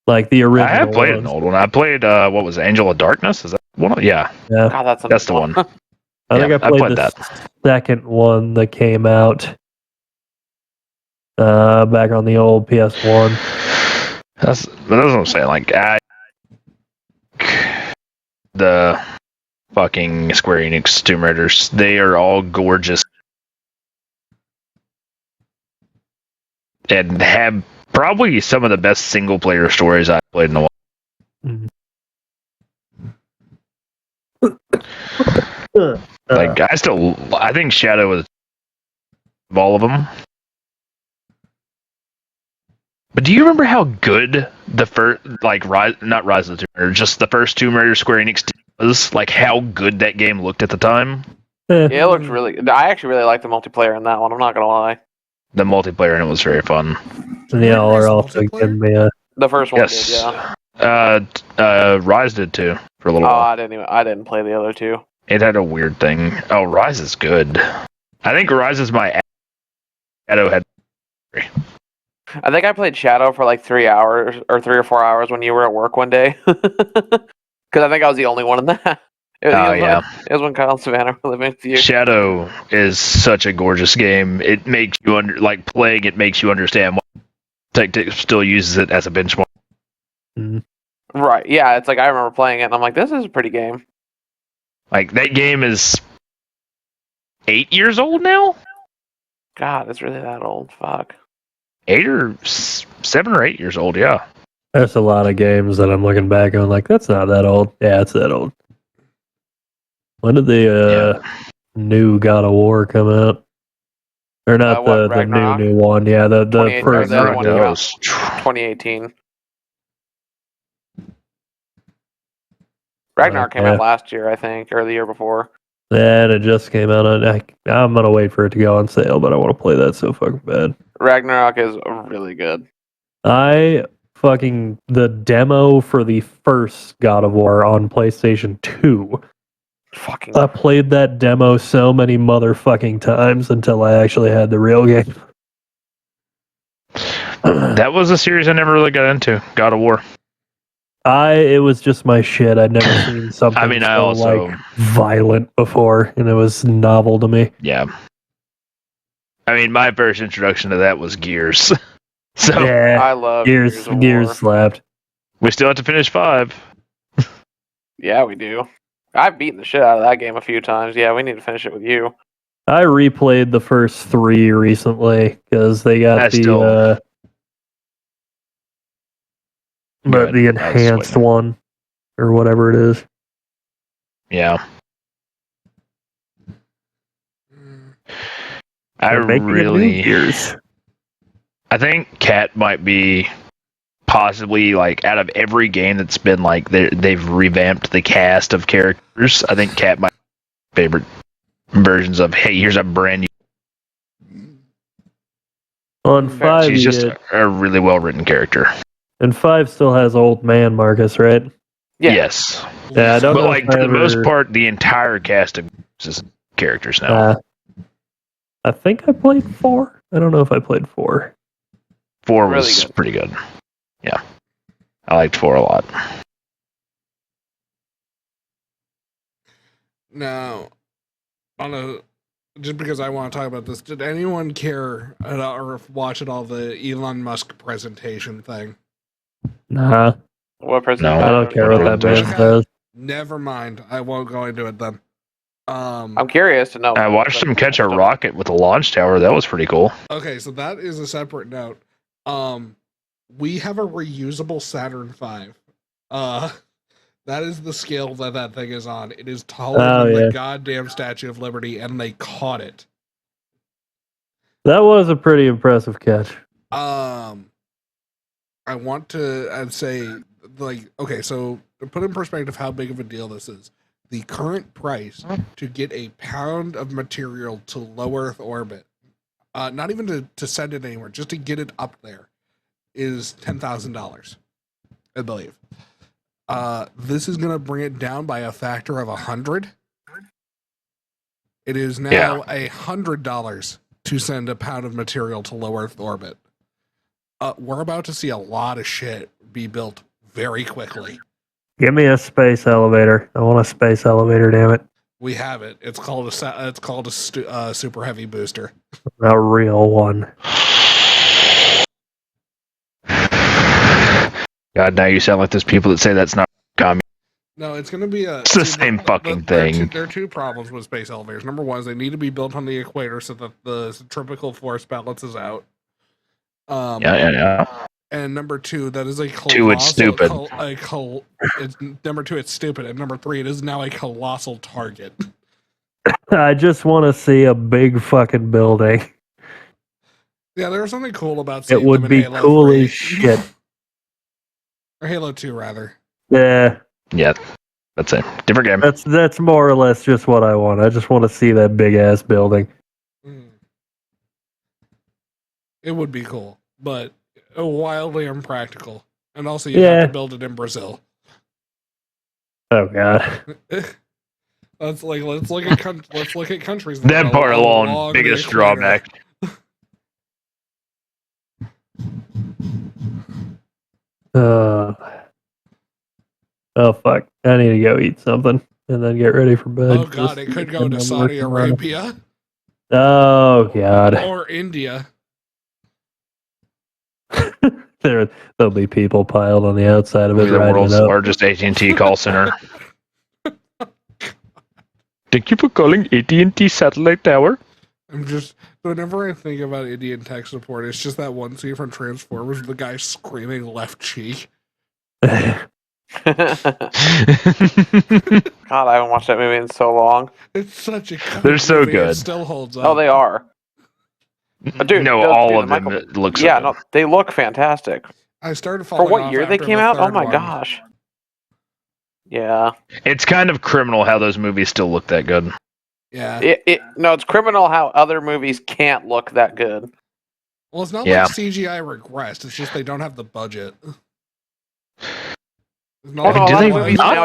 S2: Like the original.
S1: I have played an old one. I played, what was it, Angel of Darkness? Is that one? Yeah.
S4: God, that's
S1: the one.
S2: I think I played the second one that came out back on the old PS1.
S1: That's what I'm saying. Like, the fucking Square Enix Tomb Raiders, they are all gorgeous and have probably some of the best single player stories I've played in a while. Like, I think Shadow is of all of them. But do you remember how good the first, like, not Rise of the Tomb Raider, just the first Tomb Raider Square Enix was? Like, how good that game looked at the time?
S4: Yeah, it looks really good. I actually really like the multiplayer in that one, I'm not gonna lie.
S1: The multiplayer in it was very fun.
S2: Y'all are also giving me a...
S4: The first one
S1: Yes.
S4: did, yeah.
S1: Rise did too, for a little while.
S4: I didn't play the other two.
S1: It had a weird thing. Oh, Rise is good. I think Rise is my Shadow had.
S4: I think I played Shadow for like 3 hours or 3 or 4 hours when you were at work one day. Because I think I was the only one in that. It was when Kyle and Savannah were living with you.
S1: Shadow is such a gorgeous game. It makes you playing it makes you understand why Tactic still uses it as a benchmark.
S4: Right, yeah, it's like I remember playing it and I'm like, this is a pretty game.
S1: Like, that game is 8 years old now?
S4: God, it's really that old. Fuck.
S1: 7 or 8 years old, yeah.
S2: There's a lot of games that I'm looking back on like, that's not that old. Yeah, it's that old. When did the new God of War come out? Or not the new one? Yeah, the first
S4: one. 2018. Ragnarok came out last year, I think, or the year before.
S2: Yeah, it just came out. I'm gonna wait for it to go on sale, but I want to play that so fucking bad.
S4: Ragnarok is really good.
S2: The demo for the first God of War on PlayStation 2. I played that demo so many motherfucking times until I actually had the real game.
S1: That was a series I never really got into, God of War.
S2: It was just my shit. I'd never seen something like violent before, and it was novel to me.
S1: Yeah. I mean, my first introduction to that was Gears. So
S2: yeah,
S4: I love
S2: Gears slapped.
S1: We still have to finish 5.
S4: Yeah, we do. I've beaten the shit out of that game a few times. Yeah, we need to finish it with you.
S2: I replayed the first 3 recently because they got the enhanced one or whatever it is.
S1: Yeah. I think Cat might be possibly, like, out of every game that's been, like, they've revamped the cast of characters. I think Cat might be my favorite versions of, hey, here's a brand new.
S2: On 5,
S1: she's just a really well written character.
S2: And 5 still has old man Marcus, right?
S1: Yeah. Yes.
S2: Yeah, I don't know.
S1: Like, for the most part, the entire cast of characters now.
S2: I think I played 4. I don't know if I played 4.
S1: 4 was pretty good. Yeah. I liked 4 a lot.
S3: Now, just because I want to talk about this, did anyone care or watch at all the Elon Musk presentation thing?
S2: Nah,
S4: What presentation?
S2: I don't care what that man says.
S3: Never mind. I won't go into it then.
S4: I'm curious to know.
S1: I watched him catch a rocket with a launch tower. That was pretty cool.
S3: Okay, so that is a separate note. We have a reusable Saturn V. That is the scale that thing is on. It is taller than the goddamn Statue of Liberty, and they caught it.
S2: That was a pretty impressive catch.
S3: I want to say, like, okay, so to put in perspective how big of a deal this is, the current price to get a pound of material to low Earth orbit, not even to send it anywhere, just to get it up there, is $10,000, I believe. This is going to bring it down by a factor of 100. It is now $100 to send a pound of material to low Earth orbit. We're about to see a lot of shit be built very quickly.
S2: Give me a space elevator. I want a space elevator, damn it.
S3: We have it. It's called a super heavy booster.
S2: A real one.
S1: God, now you sound like those people that say that's not communist.
S3: No, it's going to be
S1: It's the same fucking thing.
S3: There are two problems with space elevators. Number one is they need to be built on the equator so that the centrifugal force balances out.
S1: Yeah.
S3: And number two, that is a colossal...
S1: Two, it's stupid.
S3: Number two, it's stupid. And number three, it is now a colossal target.
S2: I just want to see a big fucking building.
S3: Yeah, there's something cool about seeing
S2: it would
S3: them
S2: be
S3: in Halo
S2: cool
S3: 3.
S2: as shit.
S3: Or Halo 2, rather.
S2: Yeah.
S1: Yeah, that's it. Different game.
S2: That's more or less just what I want. I just want to see that big ass building.
S3: It would be cool, but wildly impractical. And also, you have to build it in Brazil.
S2: Oh god.
S3: Let's look at countries.
S1: That part alone, biggest drawback.
S2: Oh fuck! I need to go eat something and then get ready for bed.
S3: Oh god, it could go to Saudi Arabia.
S2: Oh god.
S3: Or India.
S2: There'll be people piled on the outside of it.
S1: The world's largest AT&T call center. Thank you for calling AT&T Satellite Tower.
S3: Whenever I think about Indian tech support, it's just that one scene from Transformers with the guy screaming left cheek.
S4: God, I haven't watched that movie in so long.
S3: It's such a good
S1: They're so
S3: movie.
S1: good.
S3: It still holds up.
S4: Oh, they are.
S1: Dude, no, all of them look so good.
S4: No, they look fantastic.
S3: I started following
S4: for what
S3: off
S4: year they
S3: after
S4: came
S3: the
S4: out. Oh
S3: third
S4: my
S3: one.
S4: gosh. Yeah.
S1: It's kind of criminal how those movies still look that good.
S3: Yeah.
S4: It's criminal how other movies can't look that good.
S3: Well, it's not like CGI regressed. It's just they don't have the budget.
S1: Do they not,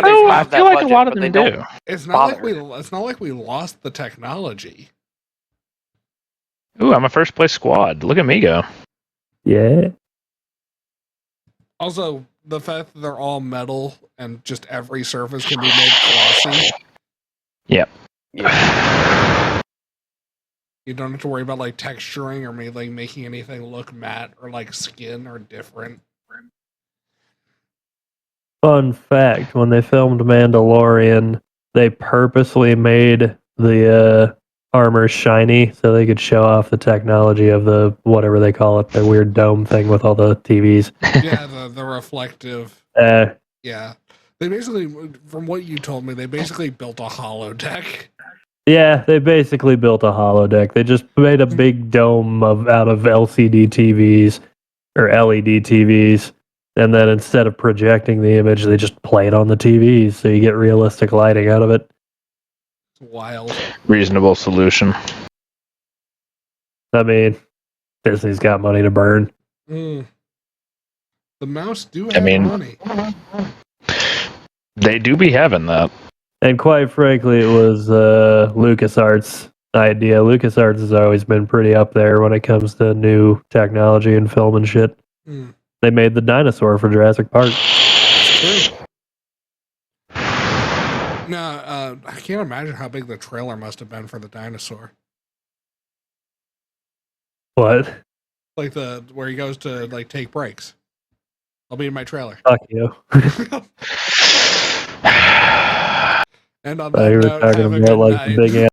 S1: though? I feel like a lot of them do.
S3: It's not like we lost the technology.
S1: Ooh, I'm a first place squad. Look at me go.
S2: Yeah.
S3: Also, the fact that they're all metal and just every surface can be made glossy.
S1: Yep.
S3: Yeah. You don't have to worry about like texturing or making anything look matte or like skin or different.
S2: Fun fact, when they filmed Mandalorian, they purposely made the armor shiny so they could show off the technology of the whatever they call it, the weird dome thing with all the TVs.
S3: Yeah, the reflective. Yeah. They basically, from what you told me, they basically built a holodeck.
S2: Yeah, they basically built a holodeck. They just made a big dome out of LCD TVs or LED TVs. And then instead of projecting the image, they just play it on the TVs so you get realistic lighting out of it.
S3: It's wild.
S1: Reasonable solution.
S2: I mean, Disney's got money to burn.
S3: The mouse do have money.
S1: They do be having that.
S2: And quite frankly, it was LucasArts' idea. LucasArts has always been pretty up there when it comes to new technology and film and shit. They made the dinosaur for Jurassic Park.
S3: It's true. No, I can't imagine how big the trailer must have been for the dinosaur.
S2: What?
S3: Like where he goes to like take breaks. I'll be in my trailer.
S2: Fuck you.
S3: And on
S2: You
S3: that
S2: were
S3: note, have
S2: talking
S3: a
S2: about
S3: good
S2: like
S3: night.
S2: the big